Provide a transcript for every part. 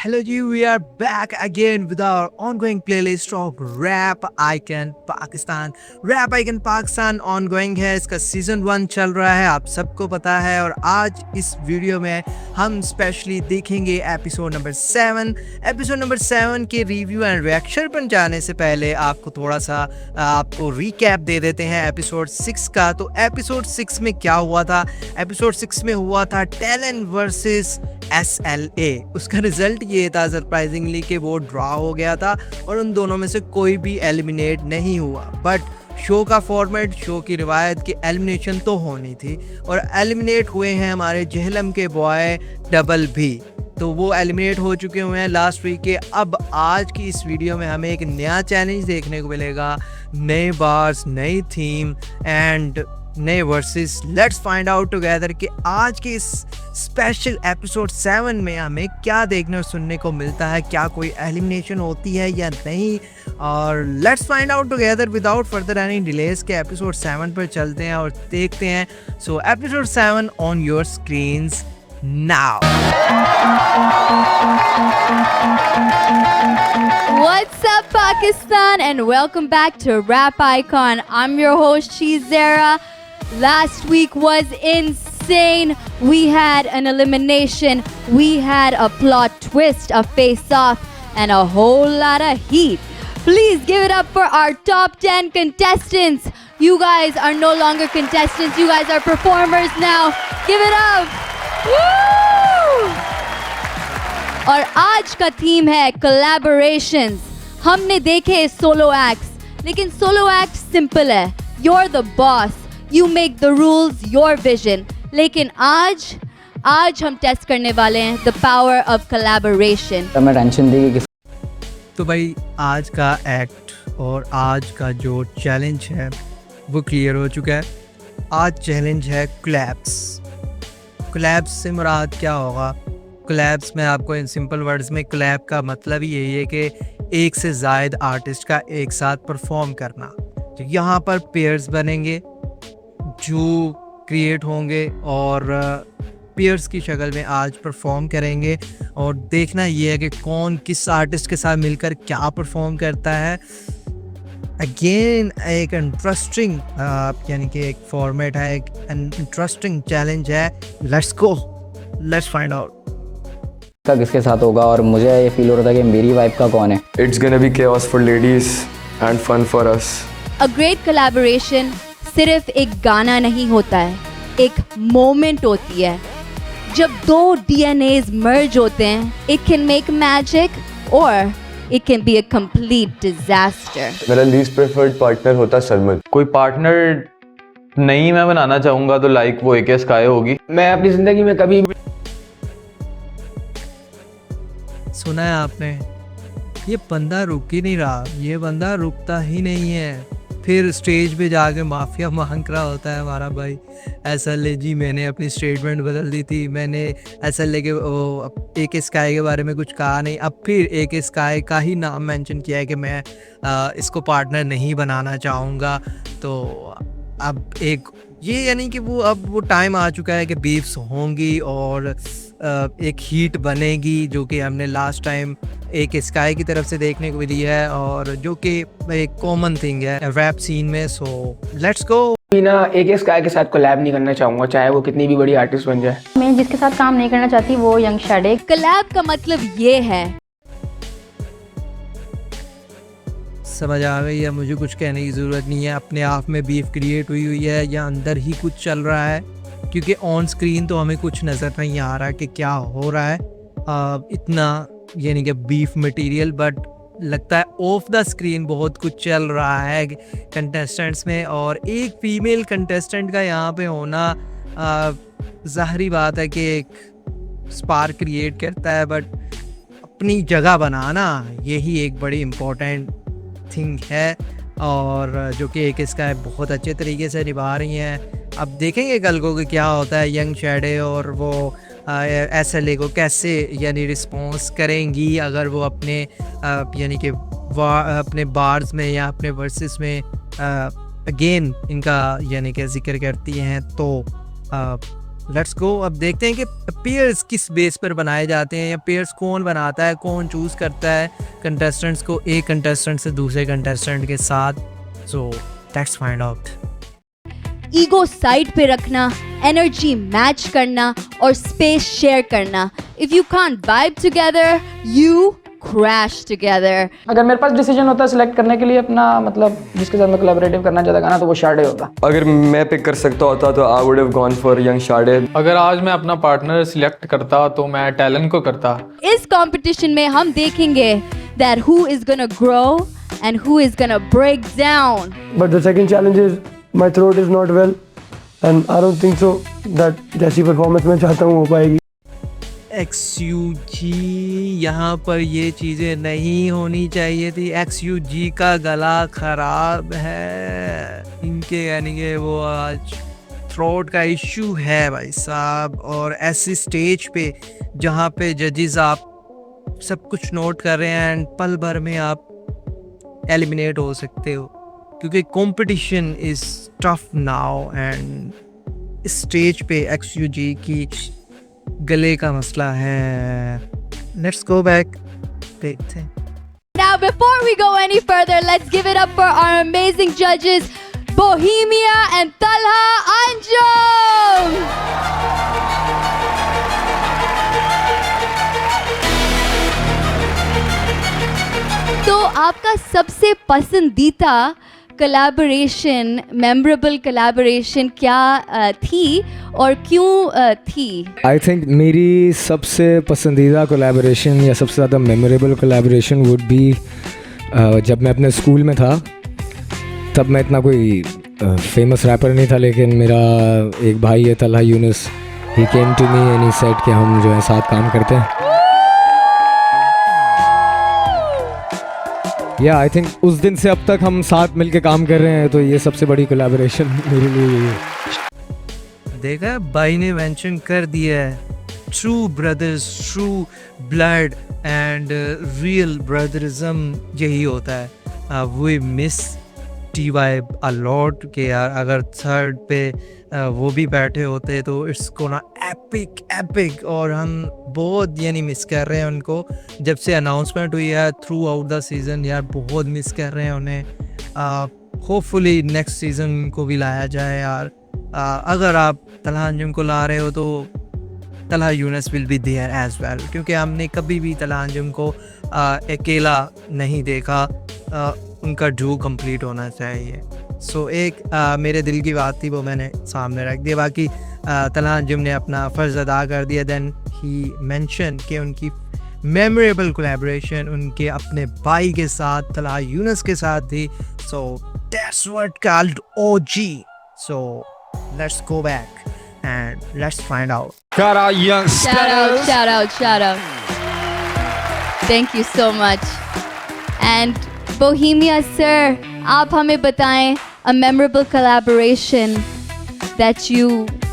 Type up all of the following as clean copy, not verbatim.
Hello ji, we are back again with our ongoing playlist of Rap Icon Pakistan. Rap Icon Pakistan ongoing है, इसका season 1 चल रहा है, आप सबको पता है। और आज इस वीडियो में हम स्पेशली देखेंगे एपिसोड नंबर 7। एपिसोड नंबर 7 के रिव्यू एंड रिएक्शन पर जाने से पहले आपको थोड़ा सा आपको रिकैप दे देते हैं एपिसोड 6 का। तो एपिसोड 6 में क्या हुआ था? एपिसोड 6 में हुआ था टैलेंट वर्सेस SLA। उसका रिजल्ट ये था सरप्राइजिंगली कि वो ड्रॉ हो गया था और उन दोनों में से कोई भी एलिमिनेट नहीं हुआ। बट शो का फॉर्मेट, शो की रिवायत की एलिमिनेशन तो होनी थी और एलिमिनेट हुए हैं हमारे जहलम के बॉय डबल भी। तो वो एलिमिनेट हो चुके हुए हैं लास्ट वीक के। अब आज की इस वीडियो में हमें एक नया चैलेंज देखने को मिलेगा, नए बार्स, नई थीम एंड नए versus. Let's find out together कि आज के इस स्पेशल एपिसोड 7 में हमें क्या देखने और सुनने को मिलता है, क्या कोई एलिमिनेशन होती है या नहीं। और let's find out together without further any delays के एपिसोड 7 पर चलते हैं और देखते हैं। सो episode 7 on your screens now. What's up, Pakistan, and welcome back to Rap Icon. I'm your host, Shizera. Last week was insane. We had an elimination, we had a plot twist, a face-off, and a whole lot of heat. Please give it up for our top 10 contestants. You guys are no longer contestants, you guys are performers now. Give it up. Woo! और आज का theme है collaborations. हमने देखे solo acts, लेकिन solo act simple है, you're the boss, you make the rules, your vision. लेकिन आज हम टेस्ट करने वाले हैं the power of collaboration. मैं टेंशन दी कि तो भाई आज का एक्ट और आज का जो चैलेंज है वो क्लियर हो चुका है। आज चैलेंज है कोलैब्स। कोलैब्स से मुराद क्या होगा? कोलैब्स में आपको इन सिंपल वर्ड्स में कोलैब का मतलब ही यही है कि एक से ज़ायद आर्टिस्ट का एक साथ परफॉर्म करना। तो यहाँ पर पेयर्स बनेंगे जो क्रिएट होंगे और पेयर्स की शक्ल में आज परफॉर्म करेंगे और देखना ये है कि कौन किस आर्टिस्ट के साथ मिलकर क्या परफॉर्म करता है। अगेन एक इंटरेस्टिंग यानी कि एक फॉर्मेट है, एक इंटरेस्टिंग चैलेंज है। Let's go, let's find out का किसके साथ होगा। और मुझे ये फील हो रहा था कि मेरी वाइफ का कौन है। It's gonna be chaos for ladies and fun for us. A great collaboration सिर्फ एक गाना नहीं होता है, एक मोमेंट होती है। जब दो DNAs merge होते हैं, it can make magic or it can be a complete disaster. मेरा least preferred partner होता सलमान। कोई पार्टनर नहीं मैं बनाना चाहूँगा तो लाइक वो AK स्काई होगी। मैं अपनी ज़िंदगी में कभी सुना है आपने, ये बंदा रुक ही नहीं रहा, ये बंदा रुकता ही नहीं है। फिर स्टेज पे जाके माफिया मांग रहा होता है हमारा भाई। SLA जी मैंने अपनी स्टेटमेंट बदल दी थी, मैंने SLA के AK स्काई के बारे में कुछ कहा नहीं। अब फिर AK स्काई का ही नाम मेंशन किया है कि मैं इसको पार्टनर नहीं बनाना चाहूँगा। तो अब एक ये यानी कि वो टाइम आ चुका है कि बीफ्स होंगी और एक हीट बनेगी जो कि हमने लास्ट टाइम एक स्काई की तरफ से देखने को मिली है और जो कि एक कॉमन थिंग है रैप सीन में। So let's go. ना AK स्काई के साथ कोलैब नहीं करना चाहूँगा, चाहे वो कितनी भी बड़ी आर्टिस्ट बन जाए। मैं जिसके साथ काम नहीं करना चाहती वो यंग शैडे। कोलैब का मतलब ये है। समझ आ गई है, मुझे कुछ कहने की ज़रूरत नहीं है। अपने आप में बीफ क्रिएट हुई है या अंदर ही कुछ चल रहा है, क्योंकि ऑन स्क्रीन तो हमें कुछ नज़र नहीं आ रहा कि क्या हो रहा है इतना यानी कि बीफ मटेरियल। बट लगता है ऑफ द स्क्रीन बहुत कुछ चल रहा है कंटेस्टेंट्स में। और एक फीमेल कंटेस्टेंट का यहाँ पे होना ज़ाहरी बात है कि एक स्पार्क क्रिएट करता है, बट अपनी जगह बनाना यही एक बड़ी इम्पोर्टेंट थिंग है और जो कि एक इसका बहुत अच्छे तरीके से निभा रही हैं। अब देखेंगे कल को कि क्या होता है। यंग शैडे और वो SLA को कैसे यानी रिस्पॉन्स करेंगी अगर वो अपने यानी कि अपने बार्स में या अपने वर्सेस में अगेन इनका यानी कि जिक्र करती हैं। तो लेट्स गो। अब देखते हैं कि पेयर्स किस बेस पर बनाए जाते हैं या पेयर्स कौन बनाता है, कौन चूज करता है कंटेस्टेंट्स को एक कंटेस्टेंट से दूसरे कंटेस्टेंट के साथ। So let's find out. Ego side पे रखना, एनर्जी मैच करना और स्पेस शेयर करना। If you can't vibe together, you crash together. अगर मेरे पास डिसीजन होता सिलेक्ट करने के लिए अपना मतलब जिसके साथ मैं कोलैबोरेटिव करना चाहता गाना, तो वो शाडे होता। अगर मैं पिक कर सकता होता तो I would have gone for Young Shadey. अगर आज मैं अपना पार्टनर सिलेक्ट करता तो मैं टैलेंट को करता। इस कंपटीशन में हम देखेंगे that who is gonna grow and who is gonna break down. But the second challenge is my throat is not well and I don't think so that जैसी परफॉर्मेंस मैं चाहता हूँ हो पाएगी। XUG, यहाँ पर ये चीज़ें नहीं होनी चाहिए थी। XUG का गला खराब है इनके, यानी कि वो आज थ्रोट का इशू है भाई साहब। और ऐसी स्टेज पे जहाँ पे जजेस आप सब कुछ नोट कर रहे हैं एंड पल भर में आप एलिमिनेट हो सकते हो, क्योंकि competition is tough now and इस स्टेज पे XUG की गले का मसला है। लेट्स गो बैक, देखते हैं। Now before we go any further, let's give it up for our amazing judges, Bohemia and Talha Anjum. तो आपका सबसे पसंदीदा कोलैबोरेशन, मेमोरेबल कोलैबोरेशन क्या थी और क्यों थी? आई थिंक मेरी सबसे पसंदीदा कोलैबोरेशन या सबसे ज़्यादा मेमोरेबल कोलैबोरेशन वुड बी जब मैं अपने स्कूल में था। तब मैं इतना कोई फेमस रैपर नहीं था, लेकिन मेरा एक भाई है Talha Yunus, he came to me and he said कि हम जो है साथ काम करते हैं। या आई थिंक उस दिन से अब तक हम साथ मिलके काम कर रहे हैं, तो ये सबसे बड़ी कोलैबोरेशन मेरे लिए यही है। देखा, भाई ने मेंशन कर दिया है, true brothers, true blood and real brotherism यही होता है। We miss TY a lot के यार, अगर थर्ड पे वो भी बैठे होते तो इट्स गोना एपिक और हम बहुत यानी मिस कर रहे हैं उनको। जब से अनाउंसमेंट हुई है थ्रू आउट द सीज़न यार, बहुत मिस कर रहे हैं उन्हें। होपफुली नेक्स्ट सीज़न को भी लाया जाए यार। अगर आप तलहा अंजुम को ला रहे हो तो Talha Younus will be there as well, क्योंकि हमने कभी भी तलहा अंजुम को अकेला नहीं देखा। उनका ड्यू कंप्लीट होना चाहिए। सो एक मेरे दिल की बात थी, वो मैंने सामने रख दिया। बाकी तलहा अंजुम ने अपना फ़र्ज़ अदा कर दिया। देन ही मेंशन कि उनकी मेमोरेबल कोलैबोरेशन उनके अपने भाई के साथ, तलहा यूनुस के साथ थी। So that's what called OG। So let's go back and let's find out. Shout out. Thank you so much. And Bohemia sir, आप हमें बताएं a memorable collaboration that you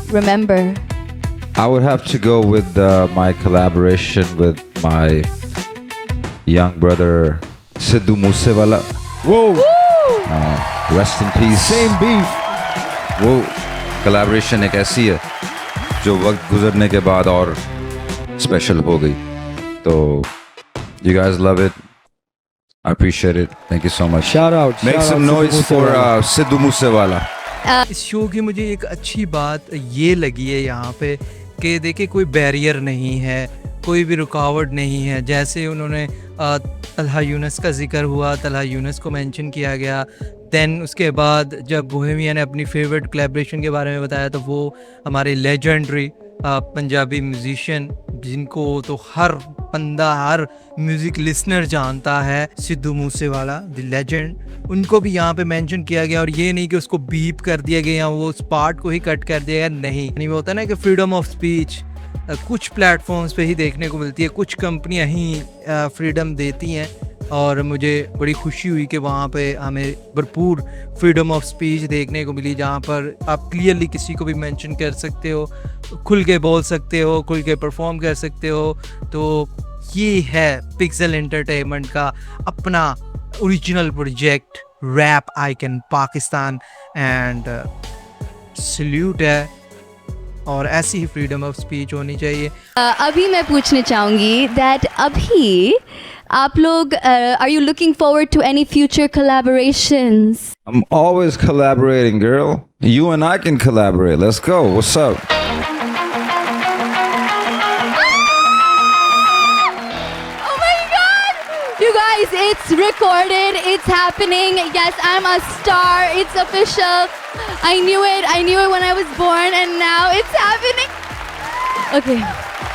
remember. I would have to go with my collaboration with my young brother Sidhu Moosewala. Whoa! Rest in peace. Same beef. वो collaboration एक ऐसी है जो वक्त गुजरने के बाद और स्पेशल हो गई। तो you guys love it. I appreciate it. Thank you so much. Shout out. Make some noise for Sidhu Moosewala. इस शो की मुझे एक अच्छी बात ये लगी है यहाँ पे कि देखिए कोई बैरियर नहीं है, कोई भी रुकावट नहीं है। जैसे उन्होंने तलहा यूनुस का जिक्र हुआ, तलहा यूनुस को मेंशन किया गया। दैन उसके बाद जब बोहेमिया ने अपनी फेवरेट कोलैबोरेशन के बारे में बताया तो वो हमारे लेजेंडरी पंजाबी म्यूजिशियन, जिनको तो हर बंदा, हर म्यूज़िक लिसनर जानता है, सिद्धू मूसेवाला द लेजेंड, उनको भी यहाँ पे मेंशन किया गया। और ये नहीं कि उसको बीप कर दिया गया या वो उस पार्ट को ही कट कर दिया गया, नहीं वो होता है ना कि फ्रीडम ऑफ स्पीच कुछ प्लेटफॉर्म्स पे ही देखने को मिलती है, कुछ कंपनियां ही फ्रीडम देती हैं। और मुझे बड़ी खुशी हुई कि वहाँ पे हमें भरपूर फ्रीडम ऑफ स्पीच देखने को मिली, जहाँ पर आप क्लियरली किसी को भी मेंशन कर सकते हो, खुल के बोल सकते हो, खुल के परफॉर्म कर सकते हो। तो ये है पिक्सल एंटरटेनमेंट का अपना original project rap icon Pakistan. And salute है और ऐसी ही फ्रीडम ऑफ स्पीच होनी चाहिए। अभी मैं पूछना चाहूँगी दैट अभी आप लोग are you looking forward to any future collaborations? I'm always collaborating, girl. You and I can collaborate. Let's go. What's up? Oh my God! You guys, it's recorded. It's happening. Yes, I'm a star. It's official. I knew it. I knew it when I was born, and now it's happening. Okay.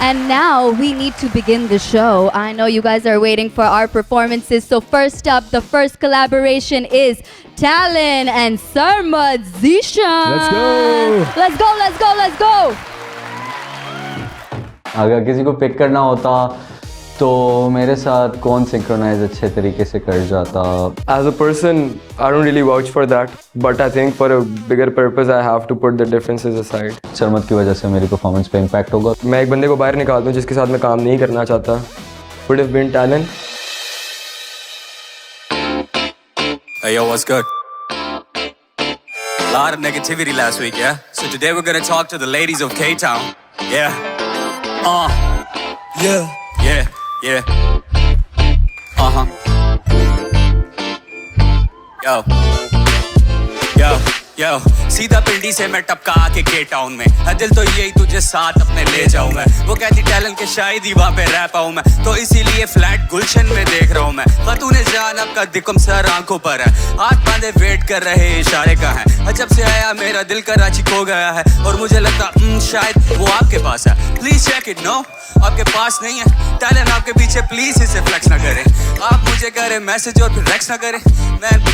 And now we need to begin the show. I know you guys are waiting for our performances. So first up, the first collaboration is Talon and Sarmad Zishan. Let's go. Let's go, let's go, let's go. अगर किसी को pick करना होता तो मेरे साथ कौन synchronise अच्छे तरीके से कर जाता? As a person, I don't really vouch for that, but I think for a bigger purpose, I have to put the differences aside. शर्मत की वजह से मेरी परफॉर्मेंस पे इम्पैक्ट होगा। मैं एक बंदे को बाहर निकाल दूं जिसके साथ मैं काम नहीं करना चाहता। Would have been Talon. Hey yo, what's good? A lot of negativity last week, yeah? So today we're gonna talk to the ladies of K-Town. Yeah. Yeah. Uh-huh. Yo, सीधा पिंडी से मैं टपका आके के टाउन में है दिल तो यही तुझे साथ अपने ले जाऊं मैं। वो कहती टैलेंट के शायद ही वहाँ पे रैप आऊं मैं, तो इसीलिए फ्लैट गुलशन में देख रहा हूं मैं। तूने जान अब का दिकम सर आंखों पर है, हाथ बांधे वेट कर रहे इशारे का है। जब से आया मेरा दिल कराची खो गया है और मुझे लगता शायद वो आपके पास है। प्लीज चेक इट, नो आपके पास नहीं है टैलेंट आपके पीछे, प्लीज इसे फ्लेक्स ना करें। आप मुझे करें मैसेज और फिर रेक्स ना करें, मैन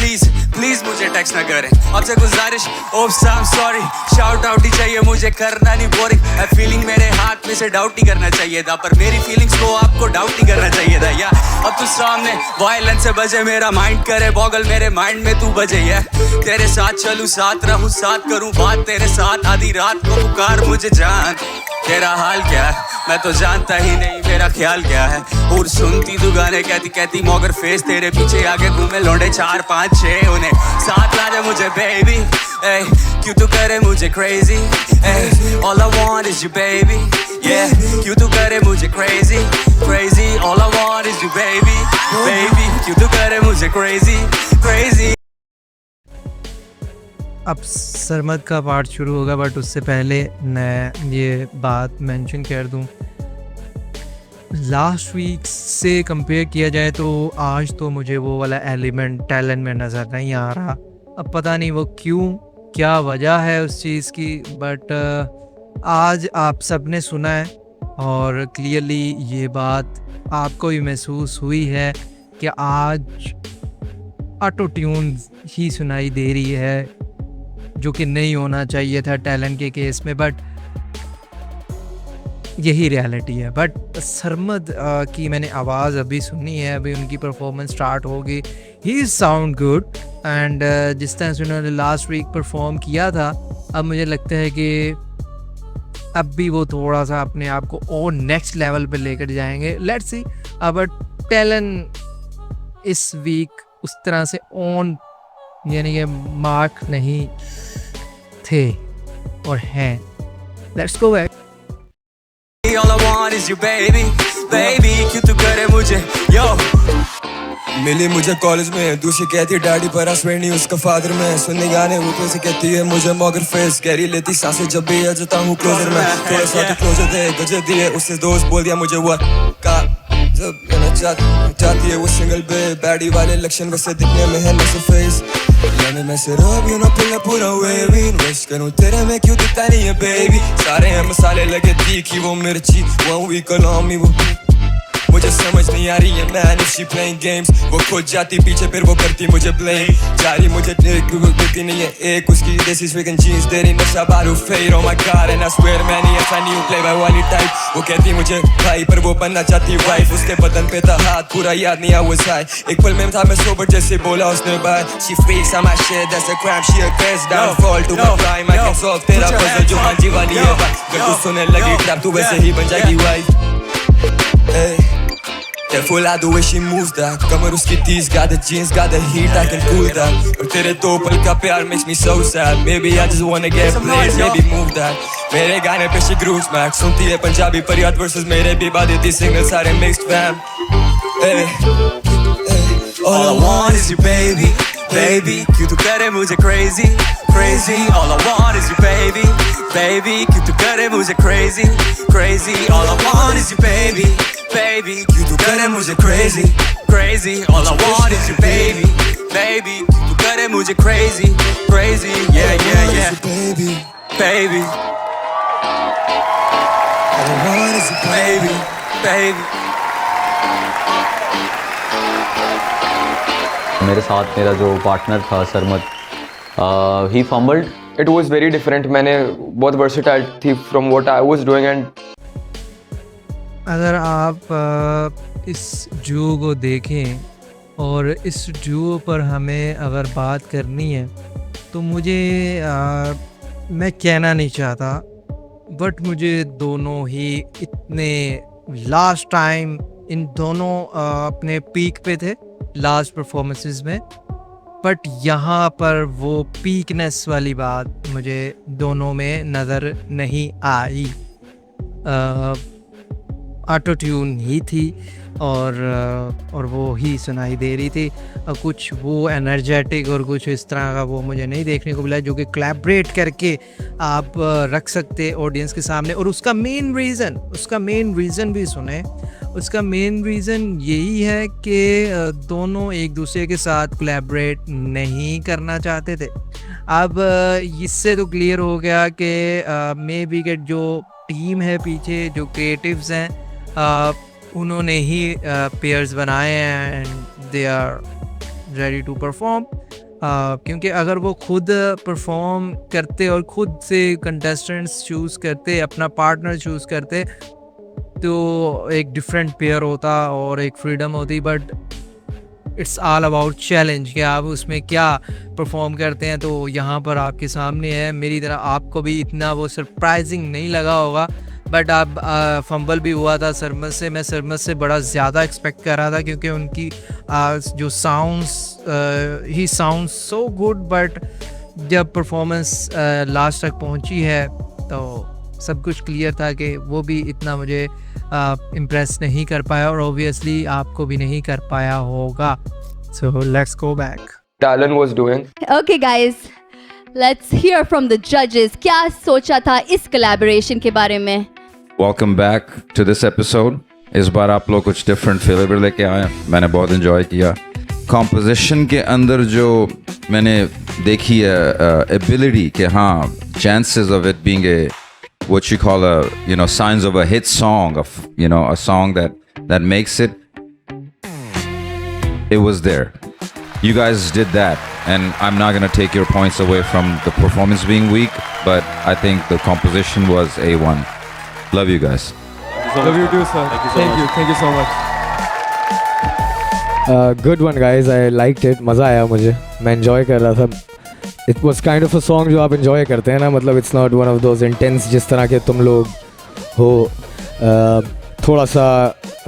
प्लीज मुझे टेक्स्ट ना करें। आपसे गुजारिश, oops I am sorry, shout out ही चाहिए मुझे, करना नहीं बोरिंग है फीलिंग मेरे हाथ में से डाउट ही करना चाहिए था, पर मेरी फीलिंग्स को आपको डाउट ही करना चाहिए था। या अब तू सामने वायलेंस से बजे मेरा माइंड करे बॉगल, मेरे माइंड में तू बजे। या तेरे साथ चलूं साथ रहूं साथ करूं बात तेरे साथ, आधी रात को पुकार मुझे जान। तेरा हाल क्या है मैं तो जानता ही नहीं, मेरा ख्याल क्या है। और सुनती तू गाने कहती कहती मगर फेस तेरे पीछे आगे घूमे लौंडे 4 5 6, उन्हें साथ ला दे मुझे बेबी। क्यों तू करे मुझे crazy? All I want is you baby. Yeah, क्यों तू करे मुझे crazy? All I want is you baby. क्यों तू करे मुझे crazy? अब सरमद का पार्ट शुरू होगा, बट उससे पहले मैं ये बात मेंशन कर दूं, लास्ट वीक से कंपेयर किया जाए तो आज तो मुझे वो वाला एलिमेंट टैलेंट में नज़र नहीं आ रहा। अब पता नहीं वो क्यों, क्या वजह है उस चीज़ की, बट आज आप सब ने सुना है और क्लियरली ये बात आपको भी महसूस हुई है कि आज ऑटो ट्यून ही सुनाई दे रही है, जो कि नहीं होना चाहिए था टैलेंट के केस में, बट यही रियलिटी है। बट सरमद की मैंने आवाज़ अभी सुनी है, अभी उनकी परफॉर्मेंस स्टार्ट होगी। ही साउंड गुड एंड जिस तरह से उन्होंने लास्ट वीक परफॉर्म किया था, अब मुझे लगता है कि अब भी वो थोड़ा सा अपने आप को और नेक्स्ट लेवल पे लेकर जाएंगे। Let's see. अब टैलेंट इस वीक उस तरह से ऑन यानी कि मार्क नहीं थे और हैं। Let's go back. All I want is you baby, क्यों तू करे मुझे yo। मिली मुझे कॉलेज में, दूसरी कहती डैडी पर हस्बैंड नहीं उसका फादर में, सुनने गाने वो कैसे कहती है मुझे मगर फेस गहरी लेती सांसें जब भी आ जाता हूँ क्लोजर में, थोड़ा सा तो क्लोजर दे गजे दिए उससे दोस्त बोल दिया मुझे वो का जब कहना चाहती है वो सिंगल बे बैडी वाले लक्षण वैसे दिखने में है नैसे फेस यानी मैं से रब यू नो पिला पूरा वेवी इन्वेस्ट करूँ तेरे में क्यों दिखता नहीं है बेबी, सारे हैं मसाले लगे तीखी वो मिर्ची वन वीक अलामी वो मुझे समझ नहीं आ रही है man if she playing games, वो खुद जाती पीछे फिर वो करती मुझे ब्लेम, जारी मुझे देती नहीं है एक उसकी देसी स्विगन जीन्स दे रही नशा बारू फेड oh my God and I swear man ही ऐसा नहीं हूँ प्ले बाय वाली टाइप, वो कहती मुझे भाई पर वो बनना चाहती वाइफ, उसके बदन पे था हाथ पूरा याद नहीं आई वाज हाई, एक पल में था मैं सोबर जैसे बोला उसने bye she freaks on my shit that's a crime she a crash downfall to my crime I can solve तेरा पजल जो मांझी वाली है अगर तू सुनने लगी ट्रैप तू वैसे ही बन जाएगी wife. Careful how the way she moves that कमर उसकी tees got the jeans got the heat I can cool that और तेरे दो पल का प्यार makes me so sad, maybe I just wanna get played, maybe move that मेरे गाने पे शी ग्रूव्स मैट सुनती है पंजाबी फरियाद वर्सेस मेरे बीबा देती सिंगल सारे mixed fam All I want is you baby, baby क्यों तू करे मुझे crazy, crazy All I want is you baby, baby क्यों तू करे मुझे crazy, crazy All I want is you baby, baby क्यों तू करे मुझे crazy, crazy All I want is you baby, baby क्यों तू करे मुझे crazy, crazy Yeah, yeah, yeah baby, baby all I want is you baby, baby मेरे साथ मेरा जो पार्टनर था सरमत, ही fumbled. It was very different. मैंने बहुत versatile थी from what I was doing and अगर आप इस डुओ को देखें और इस डुओ पर हमें अगर बात करनी है तो मुझे मैं कहना नहीं चाहता बट मुझे दोनों ही इतने लास्ट टाइम इन दोनों अपने पीक पे थे लास्ट परफॉर्मेंसेस में बट यहाँ पर वो पीकनेस वाली बात मुझे दोनों में नज़र नहीं आई ऑटो ट्यून ही थी और वो ही सुनाई दे रही थी कुछ वो एनर्जेटिक और कुछ इस तरह का वो मुझे नहीं देखने को मिला जो कि कोलैबोरेट करके आप रख सकते ऑडियंस के सामने और उसका मेन रीज़न भी सुने उसका मेन रीज़न यही है कि दोनों एक दूसरे के साथ कोलैबोरेट नहीं करना चाहते थे अब इससे तो क्लियर हो गया कि मे बी के जो टीम है पीछे जो क्रिएटिव्स हैं उन्होंने ही पेयर्स बनाए हैं and they are ready to perform क्योंकि अगर वो खुद परफॉर्म करते और खुद से कंटेस्टेंट्स चूज़ करते अपना पार्टनर चूज़ करते तो एक डिफरेंट पेयर होता और एक फ्रीडम होती but it's all about challenge कि आप उसमें क्या परफॉर्म करते हैं तो यहाँ पर आपके सामने है मेरी तरह आपको भी इतना वो सरप्राइजिंग नहीं लगा होगा बट आप फंबल भी हुआ था सरमत से मैं सरमत से बड़ा ज़्यादा एक्सपेक्ट कर रहा था क्योंकि उनकी जो sounds he sound so good but जब परफॉर्मेंस लास्ट तक पहुंची है तो सब कुछ क्लियर था कि वो भी इतना मुझे इम्प्रेस नहीं कर पाया और ऑब्वियसली आपको भी नहीं कर पाया होगा so let's go back Talon was doing. Okay guys, let's hear from the judges. क्या सोचा था इस collaboration के बारे में? Welcome back to this episode. इस बार आप लोग कुछ different flavor लेके आए मैंने बहुत enjoy किया composition के अंदर जो मैंने देखी है ability कि हाँ chances of it being a what you call a signs of a hit song of a song that makes it was there. You guys did that and I'm not going to take your points away from the performance being weak but I think the composition was A1. Love you guys. Love you too sir. Thank you so much. Good one guys, I liked it. मज़ा आया मुझे, मैं enjoy कर रहा था. It was kind of a song जो आप enjoy करते हैं ना, मतलब it's not one of those intense जिस तरह के तुम लोग हो. थोड़ा सा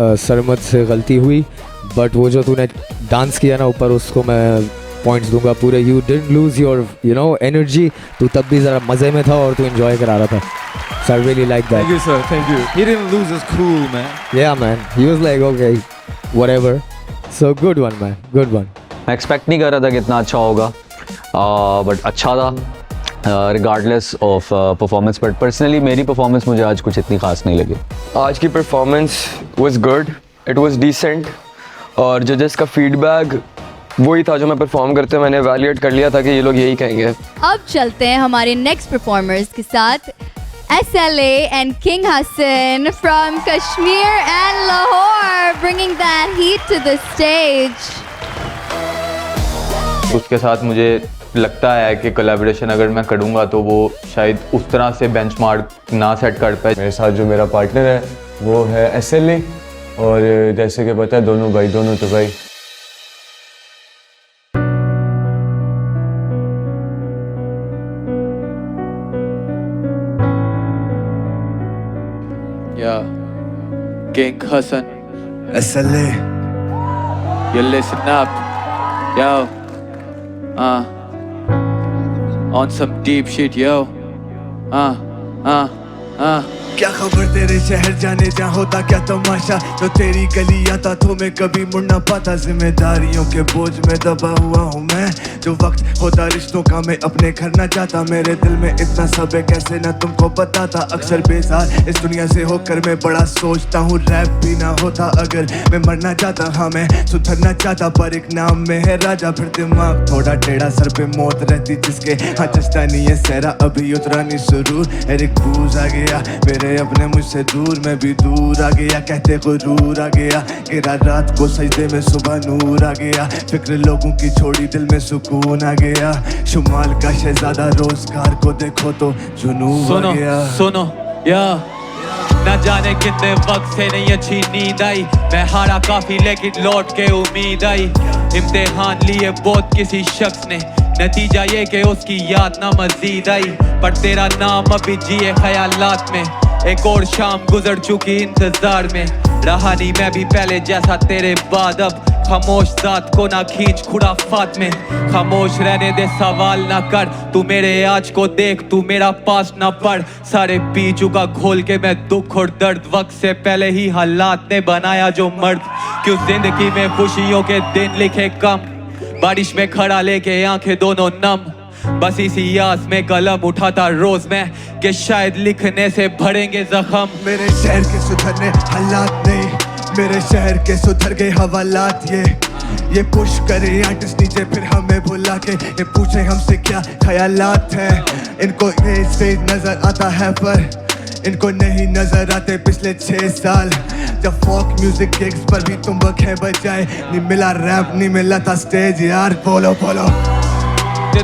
सरमत से गलती हुई बट वो जो तूने डांस किया ना ऊपर उसको मैं पॉइंट्स दूंगा पूरे. You didn't lose your energy, तू तब भी ज़रा मज़े में था और तू एंजॉय करा रहा था. So I really like that. Thank you sir, thank you. He didn't lose his cool, man. Yeah man, he was like okay, whatever. So good one man, good one. मैं एक्सपेक्ट नहीं कर रहा था कि इतना अच्छा होगा बट अच्छा था regardless of performance. But personally मेरी परफॉर्मेंस मुझे आज कुछ इतनी खास नहीं लगी. आज की performance was good, it was decent और जजेस का फीडबैक वही था जो मैं परफॉर्म करते मैंने एवेल्युएट कर लिया था कि ये लोग यही कहेंगे. अब चलते हैं हमारे नेक्स्ट परफॉर्मर्स के साथ. SLA and King Hassan from Kashmir and Lahore bringing that heat to the stage. उसके साथ मुझे लगता है कि कोलैबोरेशन अगर मैं करूँगा तो वो शायद उस तरह से बेंचमार्क ना सेट कर पाए. मेरे साथ जो मेरा पार्टनर है वो है SLA और जैसे कि पता है दोनों तो भाई. Yeah, King Hassan, SLA, you listen up, yo, on some deep shit, yo, क्या खबर तेरे शहर जाने जा होता क्या तमाशा, जो तेरी गली आता तो मैं कभी मुड़ ना पाता। जिम्मेदारियों के बोझ में दबा हुआ हूँ मैं, जो वक्त होता रिश्तों का मैं अपने घर ना जाता। मेरे दिल में इतना सब है कैसे ना तुमको बताता। अक्सर बेजार इस दुनिया से होकर मैं बड़ा सोचता हूँ, रैप भी ना होता अगर मैं मरना चाहता। हाँ मैं सुधरना चाहता पर एक नाम में है राजा, फिर दिमाग थोड़ा टेढ़ा, सर पे मौत रहती जिसके हाँ जस्ता नहीं है सहरा, अभी उतरा नहीं सुरूर। एक बूझ आ गया मेरे अपने मुझसे दूर, मैं भी दूर आ गया, कहते गुरूर आ गया। गिरा रात को सजदे में सुबह नूर आ गया, फिक्र लोगों की छोड़ी दिल में सुकून आ गया। शुमाल का शहजादा रोजगार को देखो तो जुनून आ गया। सुनो या न जाने कितने वक्त से नहीं अच्छी नींद आई, मैं हारा काफी लेकिन लौट के उम्मीद आई। इम्तिहान लिए बहुत किसी शख्स ने, नतीजा ये कि उसकी याद ना मजीद आई। पर तेरा नाम अभी जिए ख्यालात में, एक और शाम गुजर चुकी इंतजार में। रहा नहीं मैं भी पहले जैसा तेरे बाद अब, खामोश जात को ना खींच खुराफात में। खामोश रहने दे सवाल ना कर, तू मेरे आज को देख, तू मेरा पास ना पढ़। सारे पी चुका घोल के मैं दुख और दर्द, वक्त से पहले ही हालात ने बनाया जो मर्द। क्यों जिंदगी में खुशियों के दिन लिखे कम, बारिश में खड़ा लेके आंखें दोनों नम। बस इसी आस में कलम उठाता रोज मैं कि शायद लिखने से भरेंगे जख्म। मेरे शहर के सुधरने हालात नहीं, मेरे शहर के सुधर गए हवालात। ये पुश करे आर्टिस्ट नीचे फिर हमें बुला के ये पूछे हमसे क्या ख्यालात हैं। इनको ये स्टेज नजर आता है पर इनको नहीं नजर आते पिछले 6 साल। जब फोक म्यूजिक गिग्स पर भी तुम बखे बजाए, नहीं मिला रैप नहीं मिला था स्टेज यार। बोलो बोलो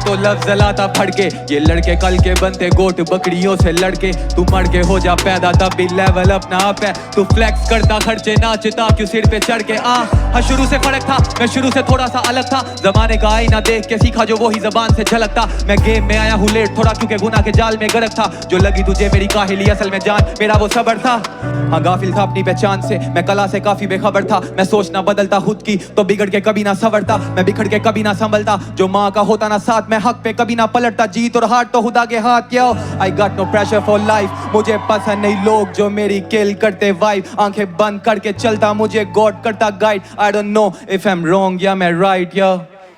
तो लफ्ज जलाता फड़के, ये लड़के कल के बनते गोट बकरियों से लड़के। तू मर के हो जा पैदा तब भी लेवल अपना अप है, तू फ्लेक्स करता खर्चे नाचता क्यों सिर पे चढ़ के। हाँ शुरू से फर्क था, मैं शुरू से थोड़ा सा अलग था। जमाने का आईना देख के सीखा जो वही जबान से झलकता। मैं गेम में आया हूँ लेट थोड़ा क्योंकि गुनाह के जाल में गर्क था। जो लगी तुझे मेरी काहिली असल में जान मेरा वो सबर था। हाँ गाफिल था अपनी पहचान से, मैं कला से काफी बेखबर था। मैं सोचना बदलता खुद की तो बिगड़ के कभी ना संवरता, मैं बिखड़ के कभी ना संभलता। जो माँ का होता ना साथ मैं हक पे कभी ना पलटता। जीत और हार तो खुदा के हाथ। Yo I got no pressure for life, मुझे पसंद नहीं लोग जो मेरी किल करते वाइब। आंखें बंद करके चलता मुझे गॉड करता guide. I don't know if I am wrong या मैं right. Yo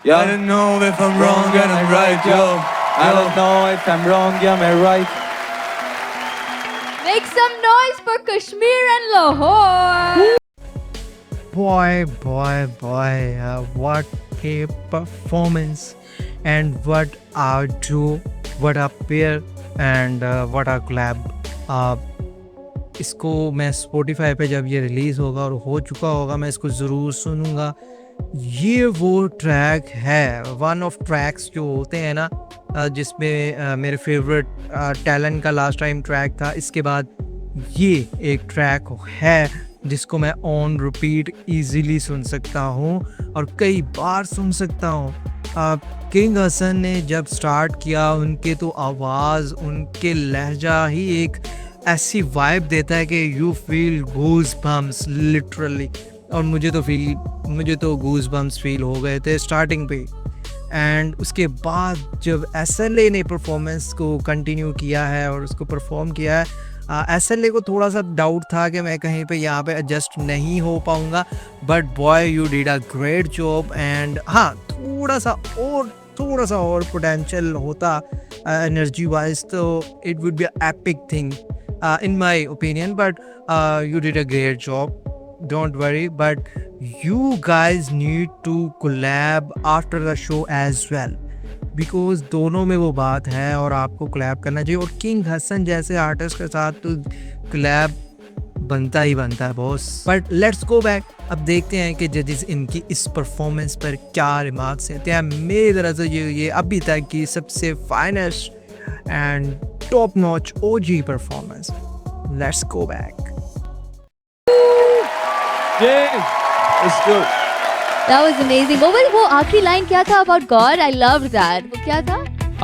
I don't know if I'm wrong and I'm right, yo. I don't know if I'm wrong या मैं right. Make some noise for Kashmir and Lahore. Boy, what a performance and what a duo, what a pair and what a collab. इसको मैं Spotify पे जब ये release होगा और हो चुका होगा मैं इसको ज़रूर सुनूंगा। ये वो ट्रैक है, वन ऑफ ट्रैक्स जो होते हैं ना जिसमें मेरे फेवरेट टैलेंट का लास्ट टाइम ट्रैक था। इसके बाद ये एक ट्रैक है जिसको मैं ऑन रिपीट इजीली सुन सकता हूँ और कई बार सुन सकता हूँ। किंग हसन ने जब स्टार्ट किया उनके तो आवाज़, उनके लहजा ही एक ऐसी वाइब देता है कि you feel goose bumps literally. और मुझे तो गूज बम्स फील हो गए थे स्टार्टिंग पे। एंड उसके बाद जब SLA ने परफॉर्मेंस को कंटिन्यू किया है और उसको परफॉर्म किया है, SLA को थोड़ा सा डाउट था कि मैं कहीं पे यहाँ पे एडजस्ट नहीं हो पाऊँगा, but boy you did a great job. And हाँ थोड़ा सा और पोटेंशियल होता एनर्जी वाइज तो it would be a epic thing in my opinion, but you did a great job, don't worry, but you guys need to collab after the show as well because दोनों में वो बात है और आपको collab करना चाहिए। और किंग हसन जैसे आर्टिस्ट के साथ तो collab बनता ही बनता है boss. But let's go back, अब देखते हैं कि जजेस इनकी इस परफॉर्मेंस पर क्या रिमार्क्स देते हैं। मेरी तरह से ये अभी तक की सबसे finest and top notch OG performance. Let's go back. Let's go. That was amazing. वो आखिरी लाइन क्या था about God? I loved that. वो क्या था?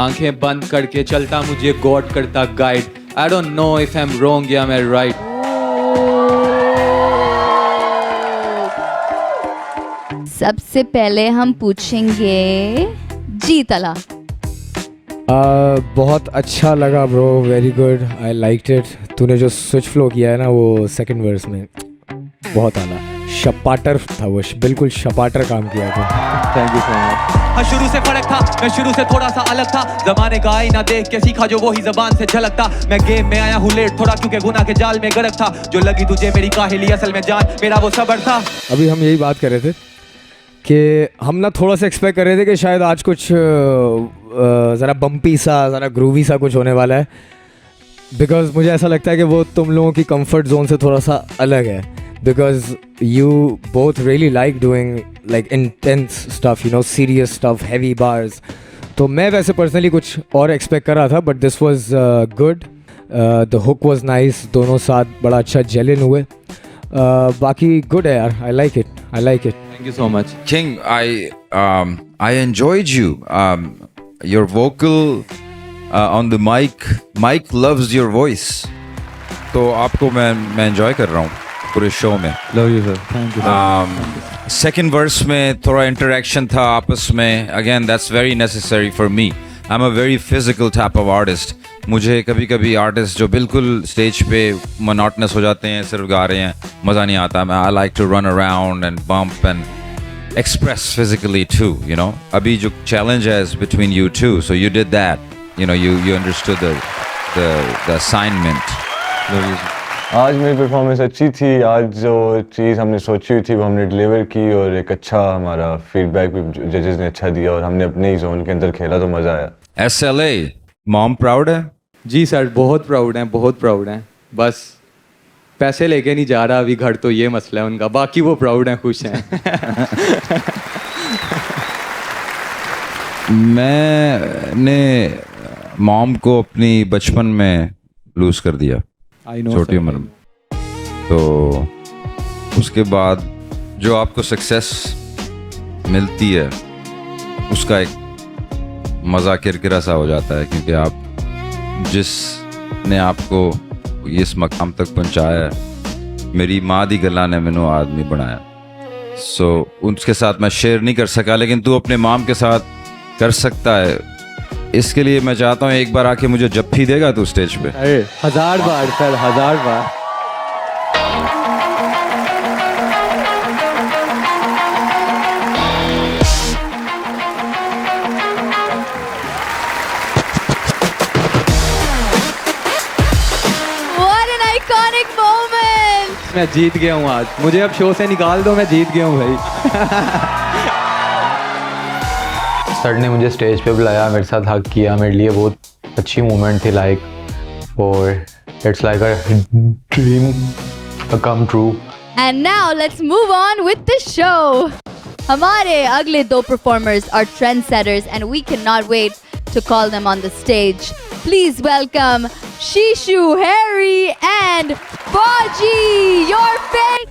आंखें बंद करके चलता मुझे गॉड करता guide. I don't know if I'm wrong या मैं right. सबसे पहले हम पूछेंगे जी तला, बहुत अच्छा लगा bro, very good, I liked it. तूने जो स्विच फ्लो किया है ना वो सेकंड वर्स में, बहुत आला, शपाटर था वो, बिल्कुल शपाटर काम किया था। Thank you so much. हाँ शुरू से फर्क था, मैं शुरू से थोड़ा सा अलग था, जमाने का आईना देख के सीखा जो वही जबान से झलकता। मैं गेम में आया हूँ लेट थोड़ा क्योंकि गुनाह के जाल में गर्क था, जो लगी तुझे मेरी काहिली असल में जान मेरा वो सबर था। अभी हम यही बात कर रहे थे कि हम ना थोड़ा सा एक्सपेक्ट कर रहे थे कि शायद आज कुछ ज़रा बम्पी सा, ज़रा ग्रूवी सा कुछ होने वाला है, बिकॉज मुझे ऐसा लगता है कि वो तुम लोगों की कंफर्ट जोन से थोड़ा सा अलग है, because you both really like doing like intense stuff, you know, serious stuff, heavy bars. तो मैं वैसे पर्सनली कुछ और एक्सपेक्ट कर रहा था, but this was good, the hook was nice, दोनों साथ बड़ा अच्छा जेलिन हुए, बाकी गुड है यार, I like it, I like it. Thank you so much. King, I enjoyed you. Your vocal on the mic. Mike loves your voice. तो आपको मैं enjoy कर रहा हूँ पूरे शो में. Love you sir. Thank you. Second verse में थोड़ा interaction था आपस में. Again, that's very necessary for me. I'm a very physical type of artist. मुझे कभी कभी आर्टिस्ट जो बिल्कुल स्टेज पे मोनोटनस हो जाते हैं, सिर्फ गा रहे हैं, मज़ा नहीं आता। मैं I like to run around and bump and express physically too, you know. अभी जो चैलेंज है between you two, so you did that, you know, you understood the assignment. आज मेरी परफॉर्मेंस अच्छी थी, आज जो चीज़ हमने सोची हुई थी वो हमने डिलीवर की, और एक अच्छा हमारा फीडबैक भी जजेस ने अच्छा दिया, और हमने अपने ही जोन के अंदर खेला तो मज़ा आया। SLA, मॉम प्राउड है? जी सर, बहुत प्राउड हैं, बहुत प्राउड हैं। बस पैसे लेके नहीं जा रहा अभी घर, तो ये मसला है उनका, बाकी वो प्राउड हैं, खुश हैं। मैंने मॉम को अपनी बचपन में लूज कर दिया, छोटी उम्र में। तो उसके बाद जो आपको सक्सेस मिलती है उसका एक मज़ा किरकिरा सा हो जाता है, क्योंकि आप जिसने आपको इस मकाम तक पहुंचाया है, मेरी माँ दी गल्ला ने मैनू आदमी बनाया। सो उसके साथ मैं शेयर नहीं कर सका, लेकिन तू अपने माम के साथ कर सकता है। इसके लिए मैं चाहता हूँ एक बार आके मुझे जप्फी देगा तू स्टेज पे। 1000 बार सर, 1000 बार। मैं जीत गया हूँ आज, मुझे अब शो से निकाल दो, मैं जीत गया हूँ भाई। सर ने मुझे स्टेज पे बुलाया, मेरे साथ हग किया, मेरे लिए बहुत अच्छी मोमेंट थी लाइक, और it's like a dream come true. And now let's move on with the show. हमारे अगले दो performers are trendsetters and we cannot wait to call them on the stage. Please welcome Shishu, Harry and Faji, your fake.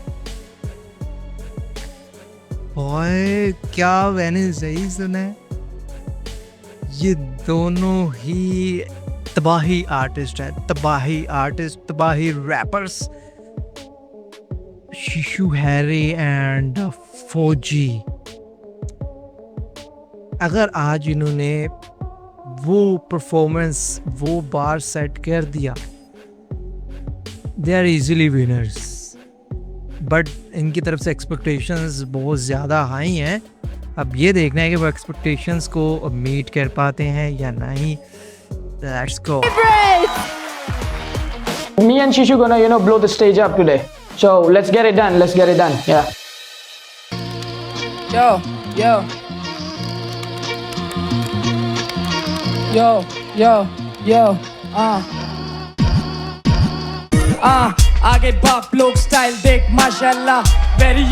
ओए क्या मैंने सही सुना है, ये दोनों ही तबाही आर्टिस्ट है, तबाही आर्टिस्ट, तबाही रैपर्स, शिशु, हैरी एंड फौजी। अगर आज इन्होंने वो परफॉर्मेंस, वो बार सेट कर दिया, they are easily winners. But इनकी तरफ से एक्सपेक्टेशंस बहुत ज़्यादा हाई हैं। अब ये देखना है कि वो एक्सपेक्टेशंस को मीट कर पाते हैं या नहीं। Let's go. Me and Shishu gonna, you know, blow the stage up today. So let's get it done. Let's get it done. Yeah. Yo, yo. Yo, yo, yo. आगे बाप लोग स्टाइल देख माशाल्लाह, वेरी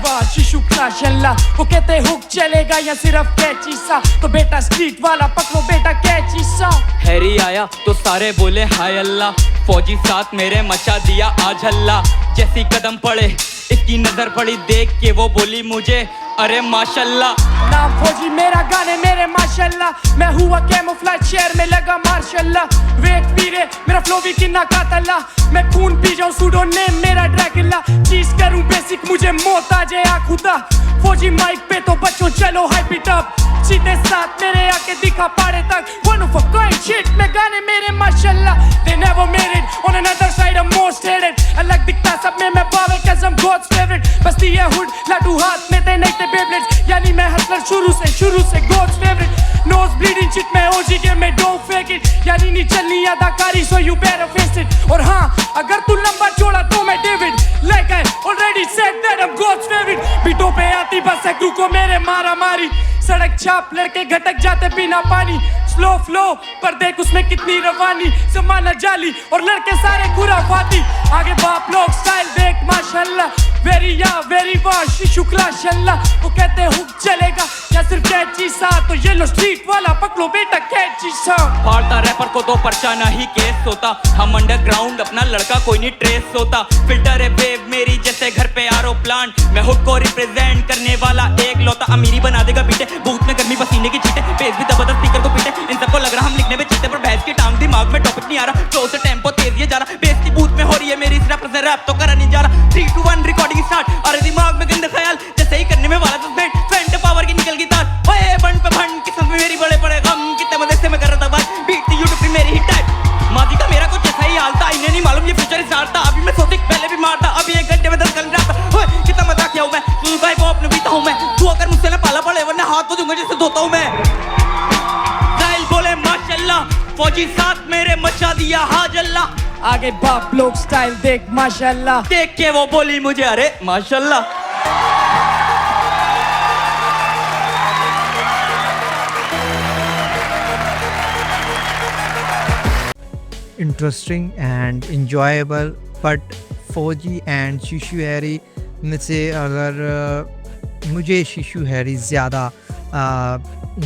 वाह, शिशु माशाल्लाह। वो कहते हुक चलेगा या सिर्फ कैची सा, तो बेटा स्ट्रीट वाला पकड़ो बेटा कैची सा। हैरी आया तो सारे बोले हाय अल्लाह, फौजी साथ मेरे मचा दिया आज हल्ला। जैसी कदम पड़े इसकी नजर पड़ी देख के, वो बोली मुझे अरे माशाल्लाह। नाम फौजी मेरा, गाने मेरे माशाल्लाह। मैं हुआ कैमोफ्लेज, शेर में लगा माशाल्लाह। वेट पीरे मेरा फ्लो भी किन्ना कातला, मैं खून पी जाऊं सूडो नेम मेरा ड्रैगुला। चीज करूं बेसिक मुझे मौत आ जाए खुदा, फौजी माइक पे तो बच्चों चलो हाइप इट अप। सीधे साथ मेरे आके दिखा पाड़े तक one of a kind shit में गाने मेरे माशाल्लाह they never made it on another side I'm most hated अलग दिखता सब में मैं पावे cause I'm God's favorite बस्ती है हुड लाडू हाथ में थे नहीं थे बेबलेट्स यानी मैं हसलर शुरू से God's favorite nose bleeding shit में OG game में don't fake it यानी नहीं चलनी अदाकारी so you better face it और हाँ अगर तू लंबा चौड़ा तो मैं David like I already said that I'm God's favorite बीटों पे आती बस है को मेरे मारा मारी सड़क छाप लड़के घटक जाते बिना पानी स्लो फ्लो पर देख उसमें कितनी रवानी जमाना जाली और लड़के सारे खुराफाती आगे बाप लोग स्टाइल देख माशाल्लाह वेरी वाश शुक्ला शल्ला वो कहते हुक चलेगा या सिर्फ कैची सा तो ये लो स्ट्रीट वाला पकड़ो बेटा कैची सा फाड़ता रैपर को तो पर्चा नहीं केस होता हम अंडरग्राउंड अपना लड़का कोई नहीं ट्रेस होता फिल्टर है वेव मेरी जैसे घर पे आरो प्लांट मैं हुड को रिप्रेजेंट करने वाला एक लौता अमीरी बना देगा बीटे भूत में गर्मी पसीने की छींटे बेस भी जबरदस्त स्पीकर को पीटे इन सबको लग रहा हम लिखने में चीते पर भैंस की टांग दिमाग में टॉपिक नहीं आ रहा फ्लो से टेम्पो तेज ये जा रहा बेस की बूथ में हो रही है मेरी इस रैपर से रैप तो करा नहीं जा रहा 3 2 1 रिकॉर्डिंग स्टार्ट अरे दिमाग में गंदे ख्याल जैसे ही करने में वाला तो बेट फ्रंट पावर की निकल गई तार ओए बंड पे भंड किस्मत में मेरी बड़े बड़े गम कितने मजे से मैं कर रहा था बात बीट थी यूट्यूब पे मेरी हिट टाइप माजी का मेरा कुछ ऐसा ही हाल था इन्हें नहीं मालूम ये फ्यूचर स्टार्ट था अभी मैं सोची पहले भी मारता अभी 1 घंटे में 10 कर रहा था ओए कितना मजा किया हूं मैं तू भाई वो अपने बीता हूं मैं तू अगर मुझसे ना पाला पड़े वरना हाथ को दूंगा जैसे धोता हूं मैं स्टाइल बोले माशाल्लाह फौजी साथ मेरे मचा दिया हाजल्ला आगे बाप लोग स्टाइल देख माशाल्लाह देख के वो बोली मुझे अरे माशाल्लाह इंटरेस्टिंग एंड enjoyable बट फौजी एंड शिशु हैरी में से अगर मुझे शिशु हैरी ज़्यादा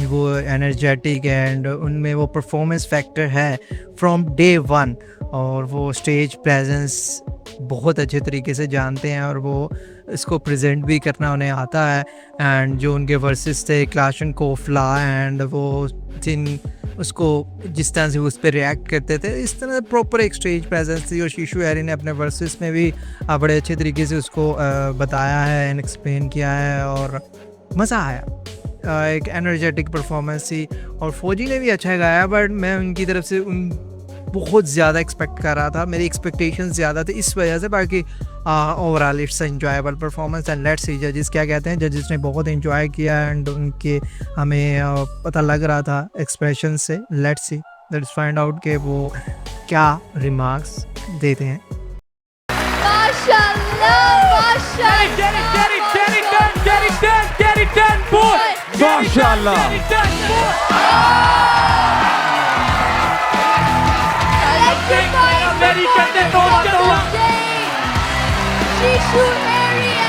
वो एनर्जेटिक एंड उनमें वो परफॉर्मेंस फैक्टर है फ्रॉम डे वन और वो स्टेज प्रेजेंस बहुत अच्छे तरीके से जानते हैं और वो इसको प्रेजेंट भी करना उन्हें आता है एंड जो उनके वर्सेस थे क्लाशन कोफला एंड वो जिन उसको जिस तरह से उस पर रिएक्ट करते थे इस तरह प्रॉपर एक स्टेज प्रेजेंस थी और शिशु हैरी ने अपने वर्सेस में भी बड़े अच्छे तरीके से उसको बताया है एंड एक्सप्लेन किया है और मज़ा आया एक एनर्जेटिक परफॉर्मेंस थी और फौजी ने भी अच्छा गाया बट मैं उनकी तरफ से बहुत ज़्यादा एक्सपेक्ट कर रहा था मेरी एक्सपेक्टेशंस ज़्यादा थे इस वजह से बाकी overall it's enjoyable performance and let's see जजेस क्या कहते हैं जजेस ने बहुत एंजॉय किया एंड उनके हमें पता लग रहा था एक्सप्रेशन से लेट्स फाइंड आउट के वो क्या रिमार्क्स देते हैं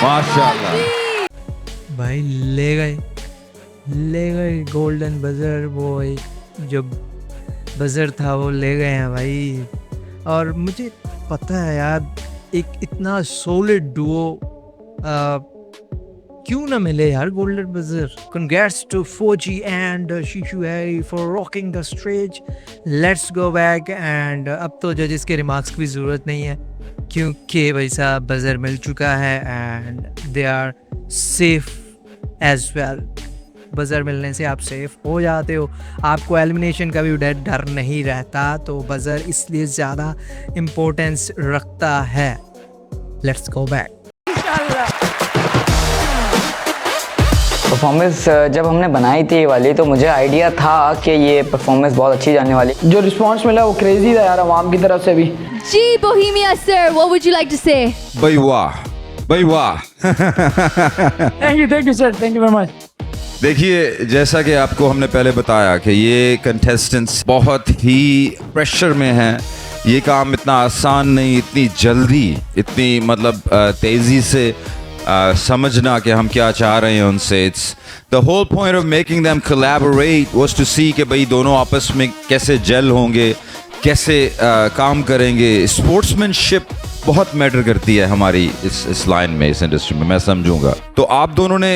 माशाल्लाह भाई ले गए गोल्डन बजर वो एक जो बजर था वो ले गए हैं भाई और मुझे पता है यार एक इतना सॉलिड डुओ क्यों ना मिले यार गोल्डन बजर कंग्रेट्स टू फौजी एंड शिशु Harry for rocking the stage let's go back and अब तो जजेस के रिमार्क्स की भी ज़रूरत नहीं है क्योंकि भाई साहब बजर मिल चुका है and they are safe as well buzzer मिलने से आप सेफ हो जाते हो आपको एलिमिनेशन का भी डर नहीं रहता तो बजर इसलिए ज़्यादा इम्पोर्टेंस रखता है लेट्स गो बैक परफॉर्मेंस जब हमने बनाई थी ये वाली तो मुझे आइडिया था कि ये परफॉर्मेंस बहुत अच्छी जाने वाली जो रिस्पांस मिला वो क्रेजी था यार आवाम की तरफ से भी जी Bohemia sir what would you like to say भाई वाह thank you sir thank you very much देखिए जैसा कि आपको हमने पहले बताया कि ये कंटेस्टेंट्स बहुत ही प्रेशर में हैं ये काम इतना आसान नहीं इतनी जल्दी इतनी मतलब तेज़ी से समझना कि हम क्या चाह रहे हैं उनसे it's the whole point of making them collaborate was to see कि भाई दोनों आपस में कैसे जेल होंगे कैसे काम करेंगे स्पोर्ट्समैनशिप बहुत मैटर करती है हमारी इस लाइन में इस इंडस्ट्री में मैं समझूंगा तो आप दोनों ने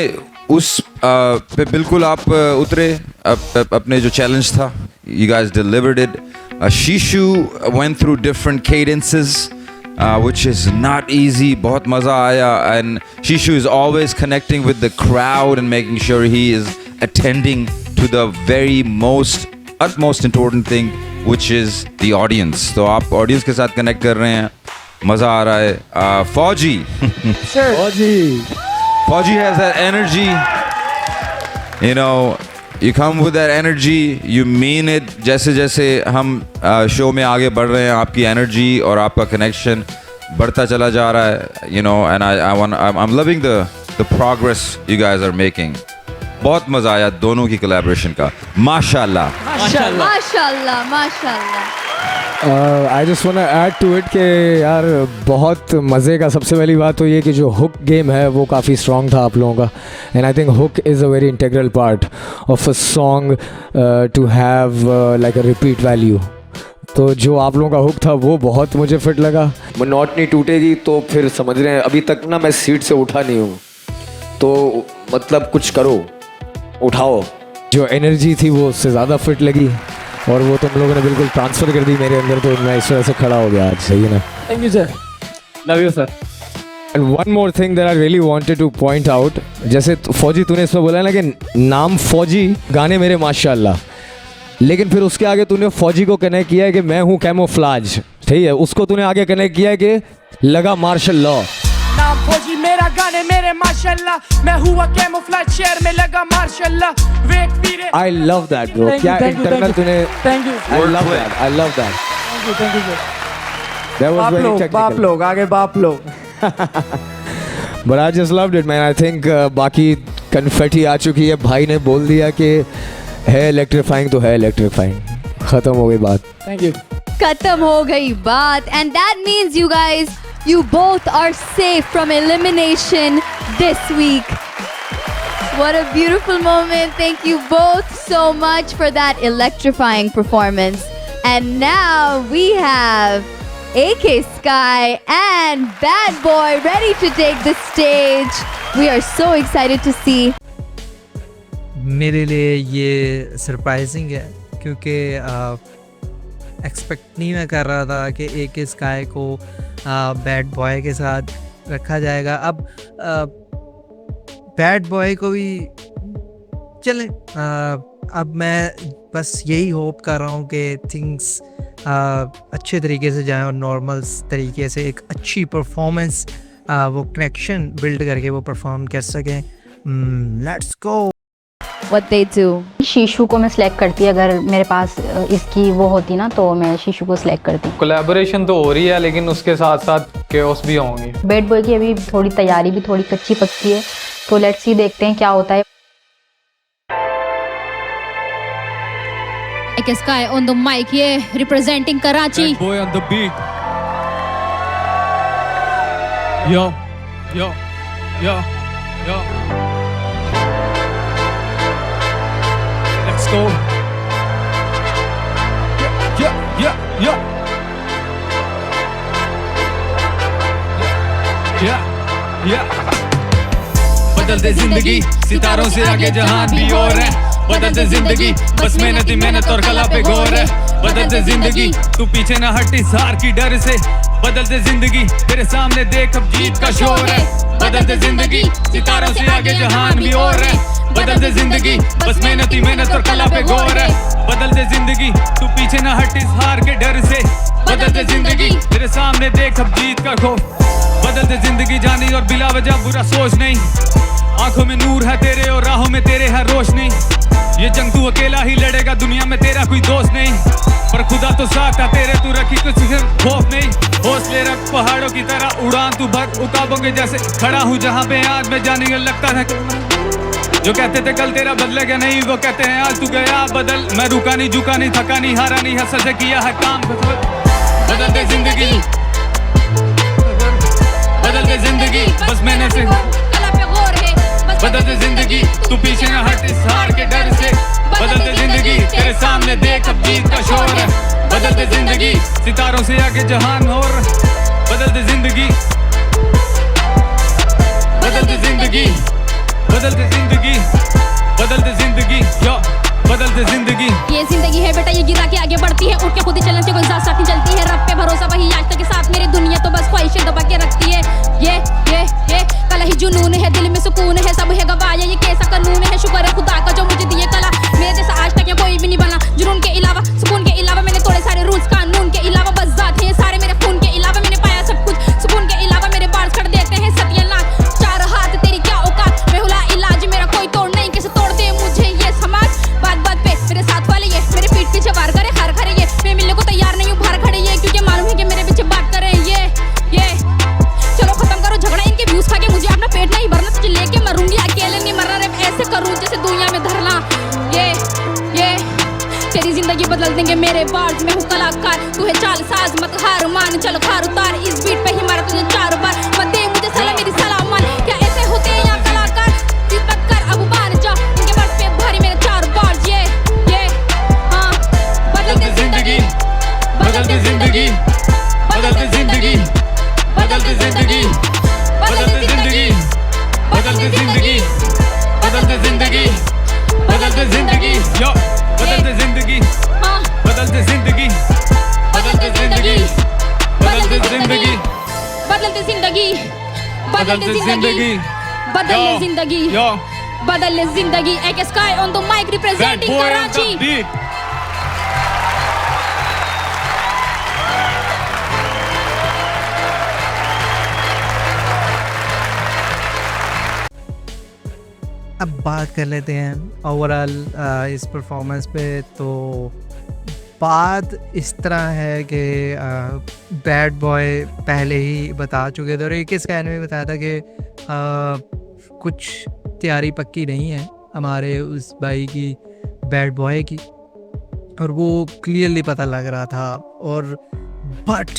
उस पे बिल्कुल आप उतरे अपने जो चैलेंज था you guys delivered it Shishu went through different cadences which is not easy बहुत मज़ा आया and Shishu is always connecting with the crowd and making sure he is attending to the very utmost important thing, which is the audience. तो आप audience के साथ connect कर रहे हैं, मज़ा आ रहा है. Fauji. Sir. Fauji has that energy. You know, you come with that energy, you mean it. जैसे जैसे हम शो में आगे बढ़ रहे हैं, आपकी energy और आपका connection बढ़ता चला जा रहा है. You know, and I'm loving the progress you guys are making. बहुत मज़ा आया दोनों की collaboration का. माशाल्लाह. माशाल्लाह माशाल्लाह. I just want to add to it कि यार बहुत मज़े का सबसे पहली बात तो ये कि जो हुक गेम है वो काफ़ी स्ट्रॉन्ग था आप लोगों का. And I think hook is a very integral part of a song to have like a repeat value. तो जो आप लोगों का हुक था वो बहुत मुझे फिट लगा. मोनोटनी टूटेगी तो फिर समझ रहे हैं, अभी तक ना मैं सीट से उठा नहीं हूँ, तो मतलब कुछ करो, उठाओ. जो एनर्जी थी वो उससे ज़्यादा फिट लगी और वो तुम लोगों ने बिल्कुल ट्रांसफ़र कर दी मेरे अंदर, तो मैं इस तरह से खड़ा हो गया आज. सही है ना? Thank you sir. Love you sir. And one more thing that I really wanted two point out, जैसे फौजी तूने इसमें बोला ना कि नाम फौजी, गाने मेरे माशाल्लाह, लेकिन फिर उसके आगे तूने फौजी को कनेक्ट किया है कि मैं हूँ कैमोफ्लाज. ठीक है, उसको तूने आगे कनेक्ट किया है कि लगा मार्शल लॉ. नाम फौजी मेरा गाने मेरे माशाल्लाह, मैं हुआ कैमोफ्लेज शहर में लगा मार्शल्लाह. वेट पीरे. I love that bro. क्या इंटरनल तूने. Thank you. I love that. I love that. Thank you sir. That was very technical. बाप लोग आगे बाप लोग. But I just loved it, man. I think बाकी कन्फेटी आ चुकी है. भाई ने बोल दिया कि है इलेक्ट्रीफाइंग तो है इलेक्ट्रीफाइंग. खत्म हो गई बात. Thank you. खत्म हो गई बात. And that means you guys, you both are safe from elimination this week. What a beautiful moment. Thank you both so much for that electrifying performance. And now we have AK Sky and Bad Boy ready to take the stage. We are so excited to see. मेरे लिए ये surprising है क्योंकि expect नहीं मैं कर रहा था कि AK Sky को बैड बॉय के साथ रखा जाएगा. अब बैड बॉय को भी चलें. अब मैं बस यही होप कर रहा हूँ कि थिंग्स अच्छे तरीके से जाएं और नॉर्मल तरीके से एक अच्छी परफॉर्मेंस, वो कनेक्शन बिल्ड करके वो परफॉर्म कर सकें. Let's go. What they do. शीशु को मैं सिलेक्ट करती, अगर मेरे पास इसकी वो होती ना तो मैं शीशु को सिलेक्ट करती. कोलैबोरेशन तो हो रही है लेकिन उसके साथ साथ केओस भी होंगे. बैड बॉय की अभी थोड़ी तैयारी भी थोड़ी कच्ची पक्की है, तो लेट्स सी देखते हैं क्या होता है. AK Sky on the mic, yeah, representing Karachi. Bad boy on the beat. Yo, yo, yo, yo. Let's go. Yeah, yeah, yeah. Yeah, yeah. बदलते जिंदगी सितारों से आगे जहान भी और है. बदलते जिंदगी बस मेहनत ही मेहनत और कला पे गौर है. बदलते जिंदगी तू पीछे ना हट इस हार की डर से. बदलते जिंदगी तेरे सामने देख अब जीत का शोर है. बदलते जिंदगी सितारों से आगे जहान भी और है. बदलते जिंदगी बस मेहनत ही मेहनत और कला पे गौर है. बदलते जिंदगी तू पीछे ना हट इस हार के डर से. बदलते जिंदगी तेरे सामने देख अब जीत का खौफ. बदलते जिंदगी जानी और बिला वजह बुरा सोच नहीं. आंखों में नूर है तेरे और राहों में तेरे है रोशनी. ये जंग तू अकेला ही लड़ेगा, दुनिया में तेरा कोई दोस्त नहीं. पर खुदा तो साथ था तेरे, तू रखी कुछ खौफ नहीं. हौसले रख पहाड़ों की तरह उड़ान तू भर उताबों के जैसे. खड़ा हूँ जहाँ पे आज मैं जाने लगता है. जो कहते थे कल तेरा बदलेगा नहीं, वो कहते हैं आज तू गया बदल. मैं रुका नहीं झुका नहीं थका नहीं हारा नहीं, है सच किया है काम. बदलते जिंदगी बदलते जिंदगी बस मैंने से. बदलते जिंदगी तू पीछे न हट इस हार के डर से. बदलते जिंदगी तेरे सामने देख अब जीत का शोर है. बदलते जिंदगी सितारों से आगे जहान और. बदलते जिंदगी बदलते जिंदगी बदलते जिंदगी बदलते जिंदगी यो बदलते जिंदगी. ये जिंदगी है बेटा, ये गिरा के आगे बढ़ती है. उठ के खुद ही चलने से कोई साथ साथ नहीं चलती है. रब पे भरोसा वही आज तक के साथ मेरी दुनिया तो बस ख्वाहिशें दबा के रखती है. ये कला ही जुनून है, दिल में सुकून है, सब है गवाया ये कैसा कानून है. शुक्र है खुदा का जो मुझे दिए कला. मेरे बदल देंगे मेरे बार्स में हूँ कलाकार तू है चाल साज मत हार मान चलो खार उतार इस बीट पे ही मारा तुझे 4 बार मत दे मुझे सलाम मेरी सलाम मान क्या ऐसे होते हैं यहाँ कलाकार दिल तक कर अब मान जा उनके वर्ष पे भारी मेरे 4 बार ये हाँ बदलते जिंदगी बदलते जिंदगी बदलते जिंदगी बदलते जिंदगी बदलते जिंदगी बदलते जिंदगी बदलते जिंदगी बदलते जिंदगी यो बदलते जिंदगी बदलते जिंदगी बदलते जिंदगी बदलते जिंदगी बदलते जिंदगी बदलते जिंदगी बदलते जिंदगी बदलते जिंदगी एक Sky on the mic representing Karachi अब बात कर लेते हैं ओवरऑल इस परफॉर्मेंस पे। तो बात इस तरह है कि बैड बॉय पहले ही बता चुके थे और एक स्कैन में बताया था कि कुछ तैयारी पक्की नहीं है हमारे उस भाई की बैड बॉय की, और वो क्लियरली पता लग रहा था। और बट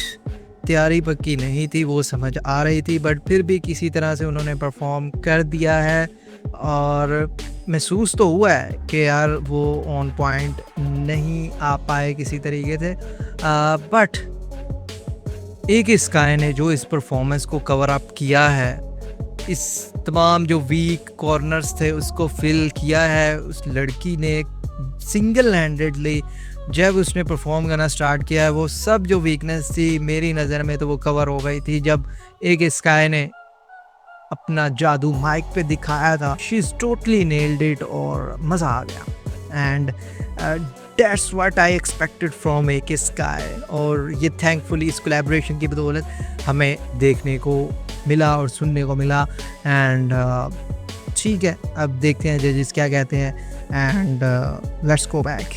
तैयारी पक्की नहीं थी, वो समझ आ रही थी, बट फिर भी किसी तरह से उन्होंने परफॉर्म कर दिया है और महसूस तो हुआ है कि यार वो ऑन पॉइंट नहीं आ पाए किसी तरीके से। बट एक स्काई ने जो इस परफॉर्मेंस को कवर अप किया है, इस तमाम जो वीक कॉर्नर्स थे उसको फिल किया है। उस लड़की ने सिंगल हैंडेडली जब उसने परफॉर्म करना स्टार्ट किया है, वो सब जो वीकनेस थी मेरी नज़र में तो वो कवर हो गई थी जब एक स्काई ने अपना जादू माइक पे दिखाया था। She is totally nailed it और मज़ा आ गया and that's what I expected from एक स्काई। और ये थैंकफुली इस कोलैबोरेशन की बदौलत हमें देखने को मिला और सुनने को मिला। एंड ठीक है, अब देखते हैं जजेस क्या कहते हैं and let's go back.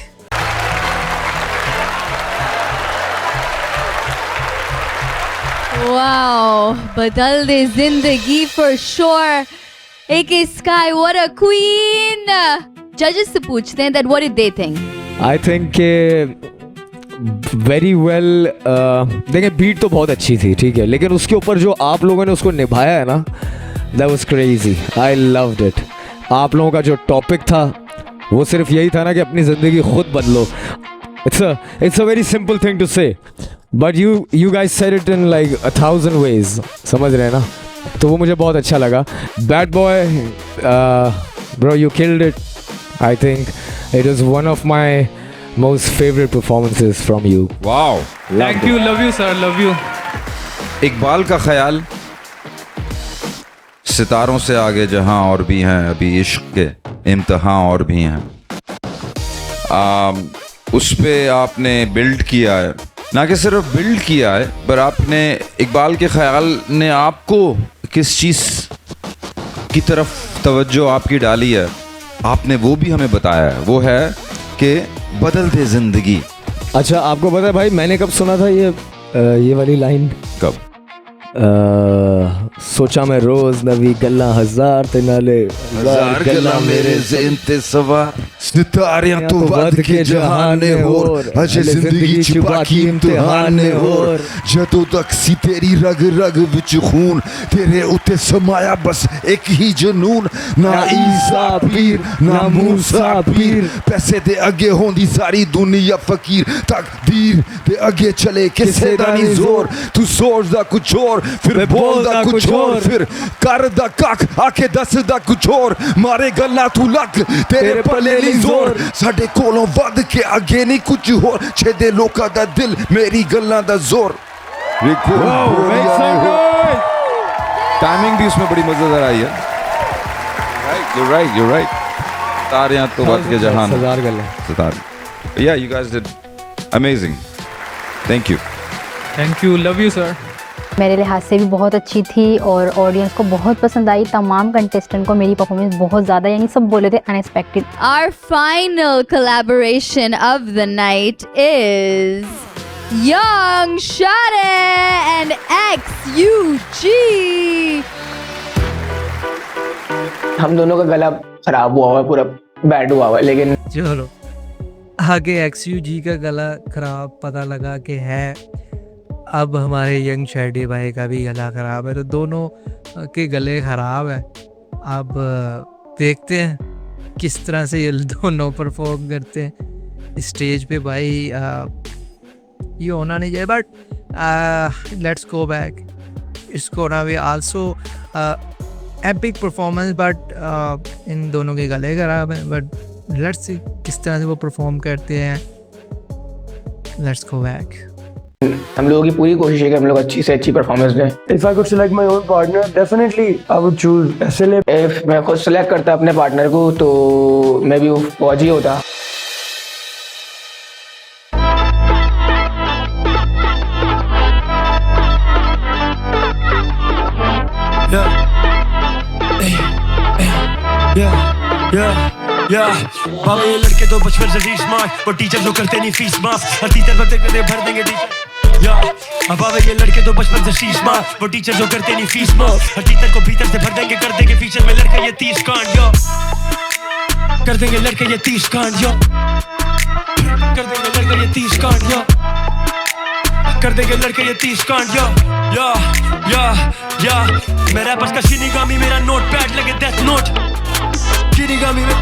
Wow, बदल दे जिंदगी for sure. एक sky, what a queen. Judges से पूछते हैं that what did they think? I think very well. देखिए बीट तो बहुत अच्छी थी, ठीक है, लेकिन उसके ऊपर जो आप लोगों ने उसको निभाया है ना, that was crazy. I loved it. आप लोगों का जो टॉपिक था वो सिर्फ यही था ना कि अपनी ज़िंदगी खुद बदलो। It's a very simple thing to say. But you guys said it in like 1,000 ways. समझ रहे हैं ना? तो वो मुझे बहुत अच्छा लगा। Bad boy, bro, you killed it. I think it is one of my most favorite performances from you. Wow. Thank you, love you sir, love you. Iqbal का ख्याल, सितारों से आगे जहां और भी हैं, अभी इश्क के इम्तिहान और भी हैं। उस पे आपने बिल्ड किया है, ना कि सिर्फ बिल्ड किया है, पर आपने इकबाल के ख्याल ने आपको किस चीज़ की तरफ तवज्जो आपकी डाली है, आपने वो भी हमें बताया है। वो है कि बदलते ज़िंदगी। अच्छा, आपको पता है भाई मैंने कब सुना था ये वाली लाइन? कब? सोचा मैं रोज नवी गल्ला हजार ते नाले हजार गल्ला मेरे ज़हन ते सवार, सितारियां तो वध के जहान ने होर, अजे जिंदगी च बाकी इम्तिहान ने होर। जदों तक सी तेरी रग रग विच खून, तेरे उत्ते समाया बस एक ही जुनून। ना ईसा पीर ना मूसा पीर, पैसे दे अगे होंदी सारी दुनिया फकीर। तकदीर दे अगे चले किसे दा नहीं जोर, तू सोचदा कुछ और फिर बोलदा कुछ और, फिर करदा कख आके दसदा कुछ और। मारे गल्ला तू लक तेरे पल्ले नहीं जोर, साडे कोलों वध के अगे नहीं कुछ होर। छेदे लोकां दा दिल मेरी गल्लां दा जोर। टाइमिंग भी उसमें बड़ी मजेदार आई है। You're right. तारियां तो वध के जहान हजार गल्ला सितारे। Yeah, you guys did amazing. Thank you. Thank you, love you sir. मेरे लिहाज से भी बहुत अच्छी थी और ऑडियंस को बहुत पसंद आई। तमाम कंटेस्टेंट को मेरी परफॉर्मेंस बहुत ज़्यादा, यानी सब बोले थे unexpected. Our final collaboration of the night is Young Shade and XUG. हम दोनों का गला खराब हुआ है, पूरा बैड हुआ है, लेकिन चलो आगे XUG का गला खराब पता लगा कि है, अब हमारे यंग शैडी भाई का भी गला खराब है, तो दोनों के गले खराब है। अब देखते हैं किस तरह से ये दोनों परफॉर्म करते हैं स्टेज पे भाई। ये होना नहीं चाहिए, but let's go back, it's gonna be also epic performance, but in दोनों के गले खराब हैं, बट लेट्स सी किस तरह से वो परफॉर्म करते हैं। Let's go back. हम लोगों की पूरी कोशिश है कि हम लोग अच्छी से अच्छी परफॉर्मेंस दें। If I could select my own partner, definitely I would choose SLA. If मैं खुद सेलेक्ट करता अपने पार्टनर को तो मैं भी फौजी होता। बाबा ये लड़के तो बचपन से ही स्मार्ट, और टीचर जो करते नहीं फीस माफ, हर टीचर भरते करते भर देंगे टीचर। बाबा ये लड़के तो बचपन से ही स्मार्ट, वो टीचर जो करते नहीं फीस माफ, हर टीचर को भीतर से भर देंगे, कर देंगे फीचर में लड़के ये 30 कांड यो, कर देंगे लड़के ये 30 कांड यो, कर देंगे लड़के ये 30 कांड यो, कर देंगे लड़के ये 30 कांड यो। या मैं रैपर्स का शिनिगामी, मेरा नोट पैड लगे डेथ नोट शिनिगामी में।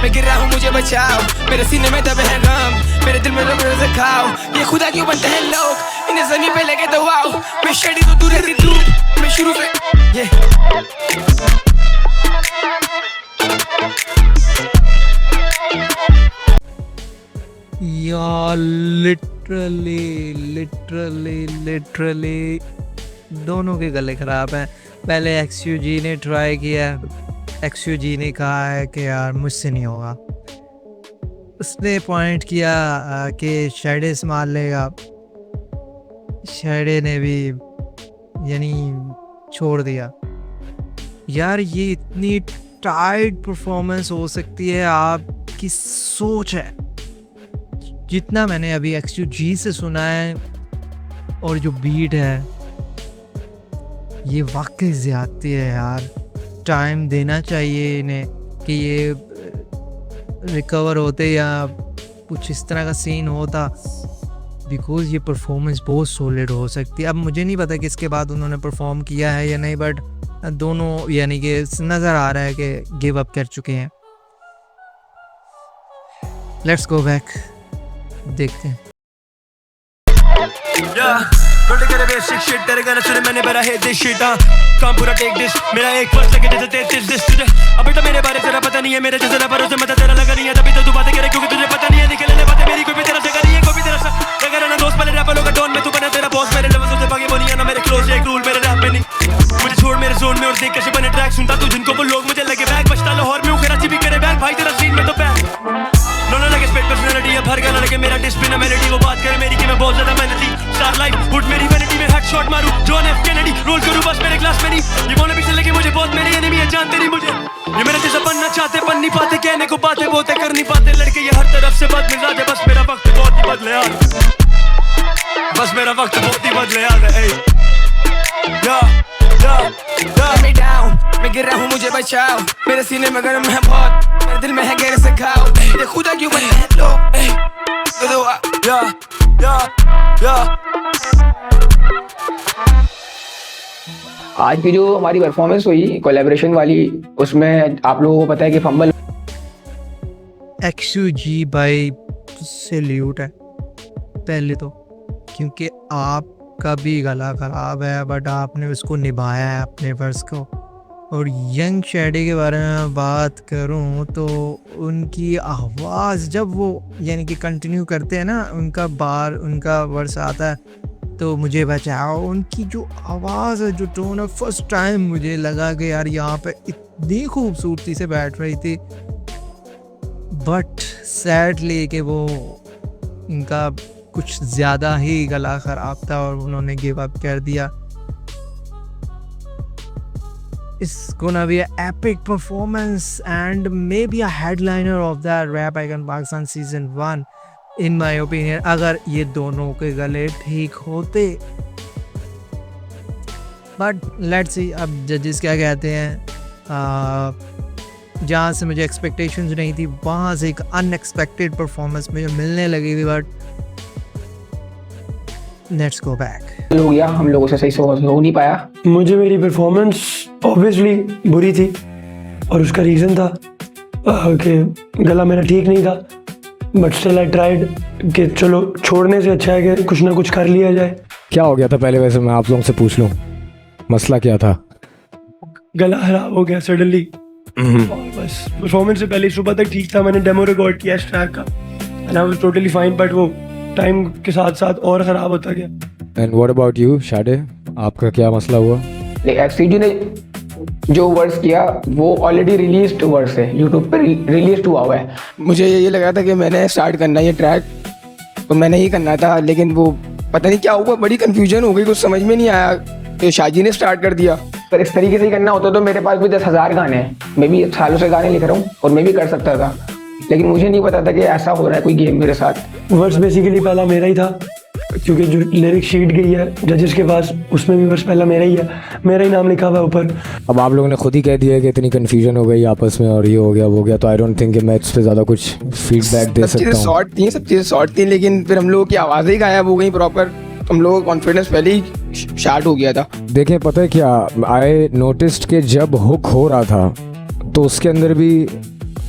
मैं गिर रहा हूँ मुझे बचाओ, मेरे सीने में दबे है गम, मेरे दिल में लोगों से खाओ, ये खुदा क्यों बनते हैं लोग, इन्हें ज़मीन पे लगे दबाओ, मैं शेडी तो दूर रहती धूप, मैं शुरू से ये यार लिटरली दोनों के गले ख़राब हैं। पहले XUG ने ट्राई किया, XUG ने कहा है कि यार मुझसे नहीं होगा, उसने पॉइंट किया कि शैडे से मार लेगा, शैडे ने भी यानी छोड़ दिया। यार ये इतनी टाइट परफॉर्मेंस हो सकती है, आपकी सोच है। जितना मैंने अभी XUG से सुना है और जो बीट है, ये वाकई ज़्यादती है यार। टाइम देना चाहिए इन्हें कि ये रिकवर होते या कुछ इस तरह का सीन होता, बिकॉज़ ये परफॉर्मेंस बहुत सॉलिड हो सकती है। अब मुझे नहीं पता कि इसके बाद उन्होंने परफॉर्म किया है या नहीं, बट दोनों यानी कि नज़र आ रहा है कि गिव अप कर चुके हैं। लेट्स गो बैक, देखते हैं। Don't get away sick shit, तेरे गाने सुने मैंने बड़ा hate this shit, काम पूरा take this, मेरा एक वर्ष लगे जैसे 33 this तुझे अब बेटा मेरे बारे तेरा पता नहीं है, मेरे जैसे रैपरों से मत तेरा लगा नहीं है, तभी तो तू बातें करे क्योंकि तुझे पता नहीं है, निकलने बातें मेरी कोई भी तेरा जगह नहीं है, कोई भी तेरा अगर ना दोस्त पहले रैपर लोग डॉन में, तू बना तेरा बॉस, मेरे लेवल से भागे बोनिया ना मेरे क्लोज, एक रूल मेरे रैप में नहीं, मुझे छोड़ मेरे जोन में और देख कैसे बने ट्रैक, सुनता तू जिनको वो लोग मुझे लगे बैग, बचता लाहौर में हूँ कराची भी करे बैग, भाई तेरा सीन में तो बैग दोनों लगे स्पेट पर्सनालिटी है, भर गाना लगे मेरा डिस्प्लिन है, मेलोडी वो बात करे मेरी कि मैं बहुत ज्यादा मेहनती, स्टार लाइफ हुड मेरी वैनिटी में हेडशॉट मारूं, जॉन एफ कैनेडी रोल करूं बस मेरे क्लास में नहीं, ये बोलने भी से लगे मुझे बहुत मेरे एनिमी है, जानते नहीं मुझे ये मेरे जैसा बनना चाहते बन नहीं पाते, कहने को बातें बोलते कर नहीं पाते, लड़के ये हर तरफ से बद मिजाज है, बस मेरा वक्त बहुत ही बदले यार, बस मेरा वक्त बहुत ही बदले यार। Let me down, मैं गिर रहा हूँ मुझे बचाओ, मेरे सीने में गर्म है बहुत, मेरे दिल में है गहरे से घाव, ये खुदा क्यों बनते हैं लोग, आज की जो हमारी परफॉर्मेंस हुई कोलैबोरेशन वाली, उसमें आप लोगों को पता है कि फंबल XUG भाई सैल्यूट है पहले तो, क्योंकि आपका भी गला ख़राब है बट आपने उसको निभाया है अपने फर्ज को। और यंग शैडी के बारे में बात करूं तो उनकी आवाज़ जब वो यानी कि कंटिन्यू करते हैं ना, उनका बार उनका वर्स आता है तो मुझे बचाओ, उनकी जो आवाज़ है, जो टोन है, फर्स्ट टाइम मुझे लगा कि यार यहाँ पे इतनी खूबसूरती से बैठ रही थी, बट सैडली कि वो इनका कुछ ज़्यादा ही गला ख़राब था और उन्होंने गिव अप कर दिया। It's gonna be an epic performance and maybe a headliner of that Rap Icon Pakistan Season 1 in my opinion, अगर ये दोनों के गले ठीक होते। But let's see अब जजेस क्या कहते हैं। जहाँ से मुझे एक्सपेक्टेशंस नहीं थी वहाँ से एक अनएक्सपेक्टेड परफॉर्मेंस मुझे मिलने लगी थी, बट लेट्स गो बैक। हो गया, हम लोगों से सही से हो नहीं पाया। मुझे मेरी परफॉर्मेंस ऑब्वियसली बुरी थी और उसका रीज़न था कि गला मेरा ठीक नहीं था, बट स्टिल आई ट्राइड कि चलो छोड़ने से अच्छा है कि कुछ ना कुछ कर लिया जाए। क्या हो गया था पहले, वैसे मैं आप लोगों से पूछ लूँ, मसला क्या था? गला खराब हो गया सडनली, और बस परफॉर्मेंस से पहले सुबह तक ठीक था। मैंने डेमो रिकॉर्ड किया इस ट्रैक का and I was totally fine, but वो टाइम के साथ साथ और ख़राब होता गया। एंड व्हाट अबाउट यू शाडे, आपका क्या मसला हुआ? एक्ससीजी ने जो वर्ड्स किया वो ऑलरेडी रिलीज्ड वर्ड्स है, यूट्यूब पे रिलीज हुआ है। मुझे ये लगा था कि मैंने स्टार्ट करना ये ट्रैक तो मैंने ही करना था, लेकिन वो पता नहीं क्या हुआ, बड़ी कंफ्यूजन हो गई, कुछ समझ में नहीं आया। तो शाजी ने स्टार्ट कर दिया। अगर इस तरीके से ही करना होता तो मेरे पास भी 10,000 गाने हैं, मैं भी सालों से गाने लिख रहा हूँ और मैं भी कर सकता था, लेकिन मुझे नहीं पता था कि ऐसा हो रहा है कोई गेम मेरे साथ। वर्स बेसिकली पहला मेरा ही था, क्योंकि जो लिरिक शीट गई है जजेस के पास उसमें भी वर्स पहला मेरा ही है, मेरा ही नाम लिखा हुआ है ऊपर। अब आप लोगों ने खुद ही कह दिया कि इतनी कन्फ्यूजन हो गई आपस में और ये हो गया वो हो गया, तो आई डोंट थिंक कि मैं इस पे ज़्यादा कुछ फीडबैक दे सकता हूँ। सब चीज़ें शॉर्ट थी, लेकिन फिर हम लोगों की आवाज़ ही गायब हो गई प्रॉपर। हम लोगों का कॉन्फिडेंस पहले ही शार्ट हो गया था। देखें पता है क्या, आई नोटिस्ड कि जब हुक हो रहा था तो उसके अंदर भी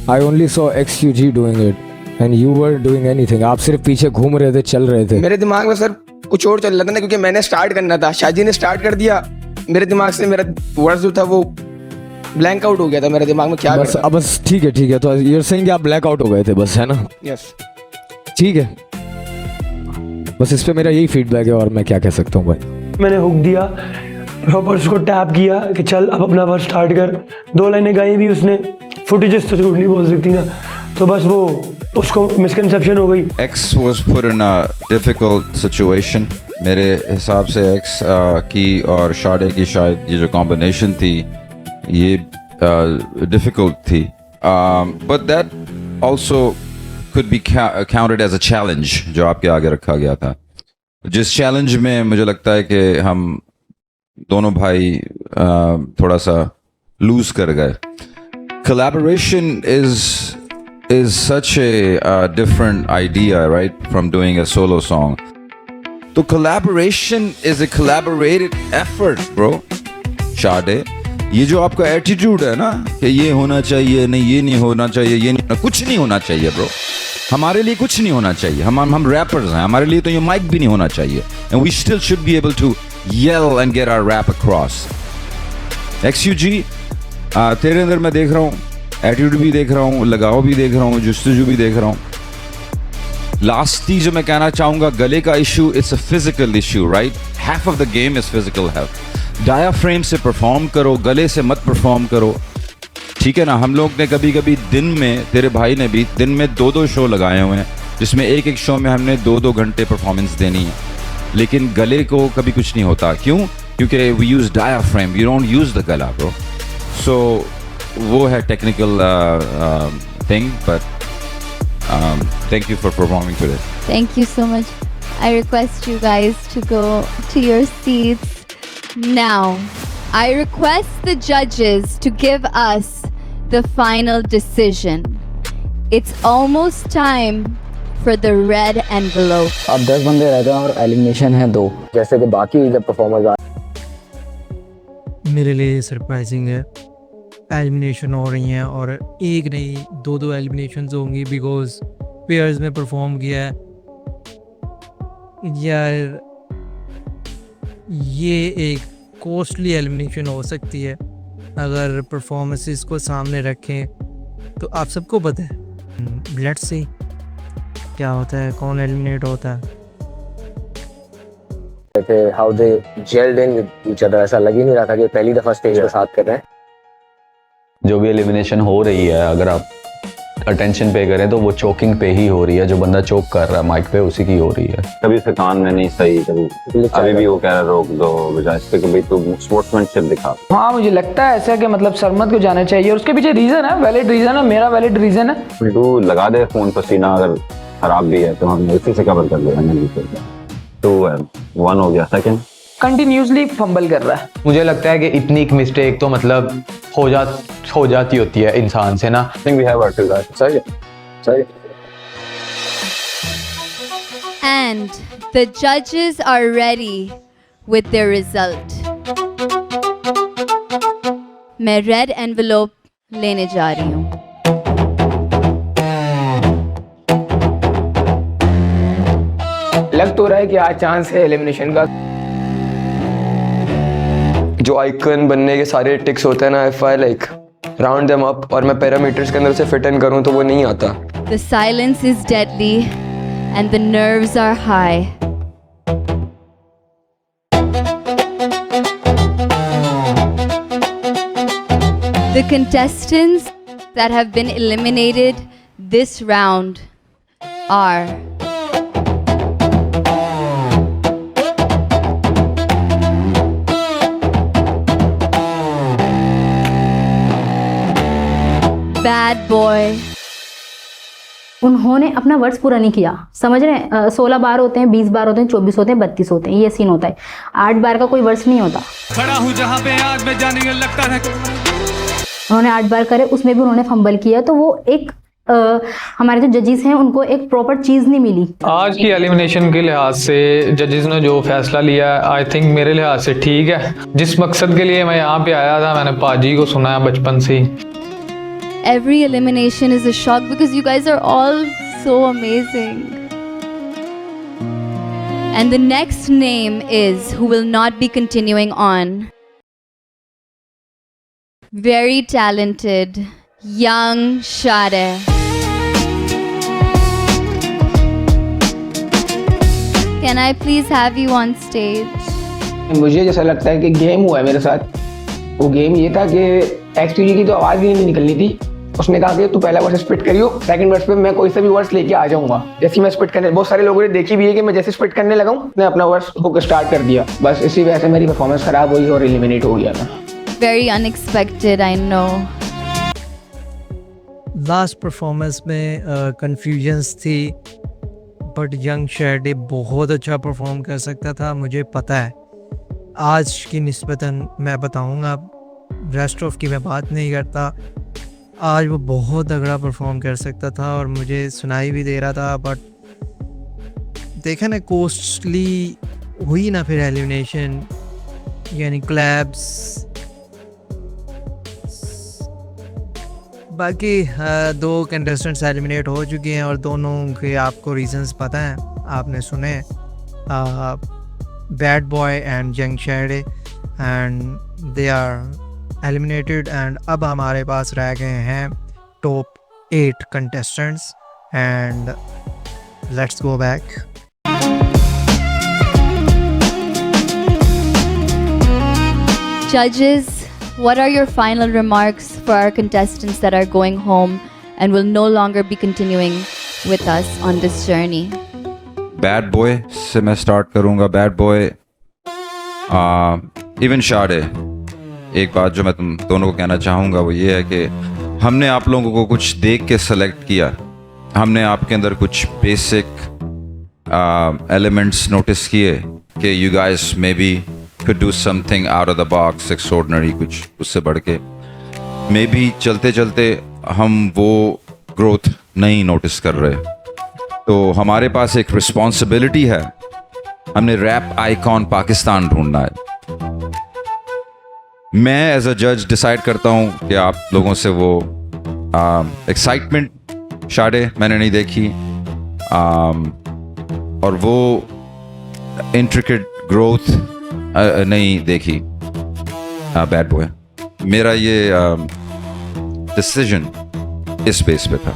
I only saw XUG doing it and you were doing anything. आप सिर्फ पीछे घूम रहे थे, चल रहे थे। मेरे दिमाग में सर कुछ और चल रहा था ना, क्योंकि मैंने स्टार्ट करना था, शाजी ने स्टार्ट कर दिया, मेरे दिमाग से मेरा वर्ड्स जो था वो ब्लैंक आउट हो गया था मेरे दिमाग में। क्या बस अब बस ठीक है तो यूर सेइंग आप ब्लैक आउट हो गए थे बस, है ना? यस ठीक है, बस इस पे मेरा यही फीडबैक है और मैं क्या कह सकता हूँ भाई। मैंने हुक दिया, प्रॉपर उसको टैप किया कि चल अब अपना वर्स स्टार्ट कर। 2 लाइनें गाई भी उसने, फुटेजेस तो झूठ नहीं बोल सकती ना, तो बस वो उसको मिसकंसेप्शन हो गई। X was put in a difficult situation. मेरे हिसाब से X की और शाडे की शायद ये जो कॉम्बिनेशन थी ये डिफिकल्ट थी, but that also could be counted as a challenge जो आपके आगे रखा गया था, जिस चैलेंज में मुझे लगता है कि हम दोनों भाई थोड़ा सा लूज कर गए। Collaboration is such a different idea, right, from doing a solo song. तो collaboration is a collaborated effort, bro. शाडे, ये जो आपका एटीट्यूड है ना कि ये होना चाहिए, नहीं ये नहीं होना चाहिए, ये नहीं, कुछ नहीं होना चाहिए ब्रो। हमारे लिए कुछ नहीं होना चाहिए, हम रैपर्स हैं, हमारे लिए तो ये माइक भी नहीं होना चाहिए। And we still should be able to yell and get our rap across. XUG, तेरे अंदर मैं देख रहा हूँ एटीट्यूड भी देख रहा हूँ, लगाव भी देख रहा हूँ, जुस्तजू भी देख रहा हूँ। लास्ट चीज जो मैं कहना चाहूँगा, गले का issue it's a physical issue, right? Half of the game is physical health. Diaphragm से परफॉर्म करो, गले से मत परफॉर्म करो, ठीक है ना? हम लोग ने कभी कभी दिन में, तेरे भाई ने भी दिन में 2-2 शो लगाए हुए हैं, जिसमें एक शो में हमने 2-2 घंटे परफॉर्मेंस देनी है, लेकिन गले को कभी कुछ नहीं होता। क्यों? क्योंकि we use diaphragm, we don't use the गला ब्रो। सो वो है technical thing, but thank you for performing today. Thank you so much. I request you guys to go to your seats now. I request the judges to give us the final decision. It's almost time for the red envelope. अब 10 बंदे रहते हैं और elimination है 2, जैसे कि बाकी जब परफॉर्मर्स आ। मेरे लिए सरप्राइजिंग है, एलिमिनेशन हो रही हैं और एक नहीं 2-2 एलिमिनेशंस होंगी बिकॉज पेयर्स में परफॉर्म किया है। यार ये एक कॉस्टली एलिमिनेशन हो सकती है अगर परफॉर्मेंसेस को सामने रखें, तो आप सबको पता है। लेट्स सी क्या होता है, कौन एलिमिनेट होता है। How they gelled in with each other, ऐसा लग ही नहीं रहा था कि पहली दफा स्टेज पे साथ कर रहे हैं। जो भी एलिमिनेशन हो रही है, अगर आप अटेंशन पे करें तो वो चोकिंग पे ही हो रही है। जो बंदा चोक कर रहा है माइक पे, उसी की हो रही है। कभी से कान में नहीं सही, कभी अभी भी वो कह रहा रोक दो, बजाय इसके कभी तू स्पोर्ट्समैनशिप दिखा। हाँ, मुझे लगता है ऐसा कि मतलब सरमद को जाना चाहिए और उसके पीछे रीजन है, वैलिड रीजन है, मेरा वैलिड रीजन है। तू लगा दे फोन पसीना, अगर खराब भी है तो हम इसी से कवर कर लेंगे। 2-1 हो गया। सेकंड कंटिन्यूसली फंबल कर रहा है। मुझे लगता है कि इतनी एक मिस्टेक तो मतलब हो जाती होती है इंसान से ना। I think we have our that. सही है, सही है। And the judges are ready with their result. मैं रेड एनवेलोप लेने जा रही हूँ। लग तो रहा है कि आज चांस है एलिमिनेशन का। जो आइकन बनने के सारे टिक्स होते हैं ना, if I like round them up और मैं पैरामीटर्स के अंदर से फिट इन करूं तो वो नहीं आता। The silence is deadly and the nerves are high. The contestants that have been eliminated this round are Bad Boy. उन्होंने अपना वर्ड्स पूरा नहीं किया, समझ रहे हैं? 16 बार होते हैं, 20 बार होते हैं, 24 होते हैं, 32 होते हैं, ये सीन होता है। 8 बार का कोई वर्ड्स नहीं होता। खड़ा हूँ जहाँ पे आज मैं जाने लगता है। उन्होंने 8 बार करे, उसमें भी उन्होंने फंबल किया, तो वो एक हमारे जो जजेस हैं उनको एक प्रॉपर चीज़ नहीं मिली। आज की एलिमिनेशन के लिहाज से जजेस ने जो फैसला लिया आई थिंक मेरे लिहाज से ठीक है। जिस मकसद के लिए मैं यहाँ पे आया था, मैंने पाजी को सुना है बचपन से ही। Every elimination is a shock because you guys are all so amazing. And the next name is who will not be continuing on. Very talented, young Shade. Can I please have you on stage? मुझे जैसा लगता है कि game हुआ है मेरे साथ। वो गेम ये था कि एक्चुअली की तो आवाज़ भी नहीं निकलनी थी। उसने कहा कि तू पहला वर्स स्पिट करियो, सेकंड वर्स पे मैं कोई सा भी वर्स लेके आ जाऊंगा। जैसे मैं स्पिट करने, बहुत सारे लोगों ने देखी भी है कि मैं जैसे स्पिट करने लगा हूँ, मैं अपना वर्स हुक स्टार्ट कर दिया। बस इसी वजह से मेरी परफॉर्मेंस खराब हुई और एलिमिनेट हो गया था। Very unexpected, I know. Last performance में कंफ्यूजन्स थी, बट यंग शैडे बहुत अच्छा परफॉर्म कर सकता था, मुझे पता है। आज की निस्बतन मैं बताऊंगा, रेस्ट ऑफ की मैं बात नहीं करता। आज वो बहुत तगड़ा परफॉर्म कर सकता था और मुझे सुनाई भी दे रहा था, बट देखा ना कॉस्टली हुई ना फिर एलिमिनेशन, यानी क्लैब्स। बाकी 2 कंटेस्टेंट्स एलिमिनेट हो चुके हैं और दोनों के आपको रीजंस पता हैं, आपने सुने। Bad boy and Young Shadey, and they are eliminated. And अब हमारे पास रह गए हैं top 8 contestants, and let's go back. Judges, what are your final remarks for our contestants that are going home and will no longer be continuing with us on this journey? Bad boy से मैं start करूंगा। Bad boy, even शाडे, एक बात जो मैं तुम दोनों को कहना चाहूँगा वो ये है कि हमने आप लोगों को कुछ देख के सेलेक्ट किया। हमने आपके अंदर कुछ बेसिक एलिमेंट्स नोटिस किए कि you guys may be could do something out of the box, extraordinary, कुछ उससे बढ़ के। मे बी चलते चलते हम वो ग्रोथ नहीं नोटिस कर रहे, तो हमारे पास एक रिस्पॉन्सिबिलिटी है। हमने रैप आइकॉन पाकिस्तान ढूंढना है। मैं एज अ जज डिसाइड करता हूँ कि आप लोगों से वो एक्साइटमेंट शाडे मैंने नहीं देखी, और वो इंट्रिकेट ग्रोथ नहीं देखी बैड बॉय। मेरा ये डिसीजन इस बेस पे था।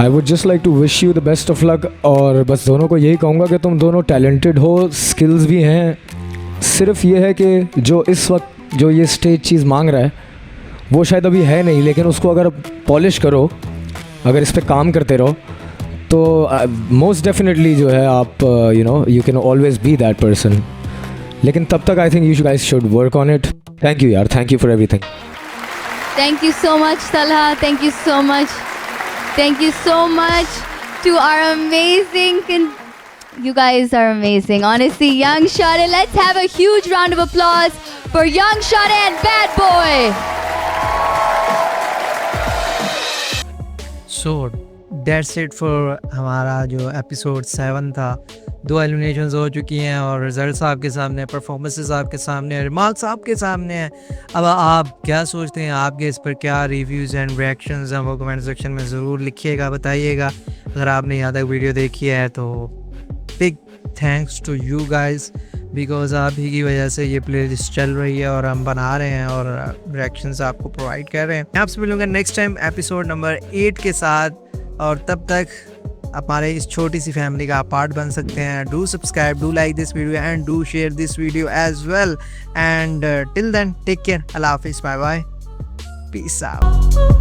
I would just like to wish you the best of luck, और बस दोनों को यही कहूँगा कि तुम दोनों टैलेंटेड हो, स्किल्स भी हैं। सिर्फ ये है कि जो इस वक्त जो ये स्टेज चीज़ मांग रहा है वो शायद अभी है नहीं, लेकिन उसको अगर पॉलिश करो, अगर इस पर काम करते रहो, तो मोस्ट डेफिनेटली जो है आप you can always be that person. लेकिन तब तक I think you guys should work on it. Thank you यार, thank you for everything. Thank you so much, Talha. Thank you so much. Thank you so much to our amazing You guys are amazing. Honestly, Young Shade, let's have a huge round of applause for Young Shade and Bad Boy. So that's it for हमारा जो episode 7 था। 2 eliminations हो चुकी हैं और results आपके सामने, performances आपके सामने, रिमार्क्स आपके सामने हैं। अब आप क्या सोचते हैं, आपके इस पर क्या रिव्यूज़ एंड रिएक्शंस हैं, वो कमेंट सेक्शन में ज़रूर लिखिएगा, बताइएगा। अगर आपने यहाँ तक वीडियो देखी है तो big thanks to you guys, because आप ही की वजह से ये प्लेलिस्ट चल रही है और हम बना रहे हैं और रिएक्शंस आपको प्रोवाइड कर रहे हैं। मैं आपसे मिलूँगा नेक्स्ट टाइम एपिसोड नंबर 8 के साथ, और तब तक हमारे इस छोटी सी फैमिली का पार्ट बन सकते हैं। Do subscribe, do like this video and do share this video as well, and till then take care, अल्लाह हाफिज़, बाय बाय, पीस आउट।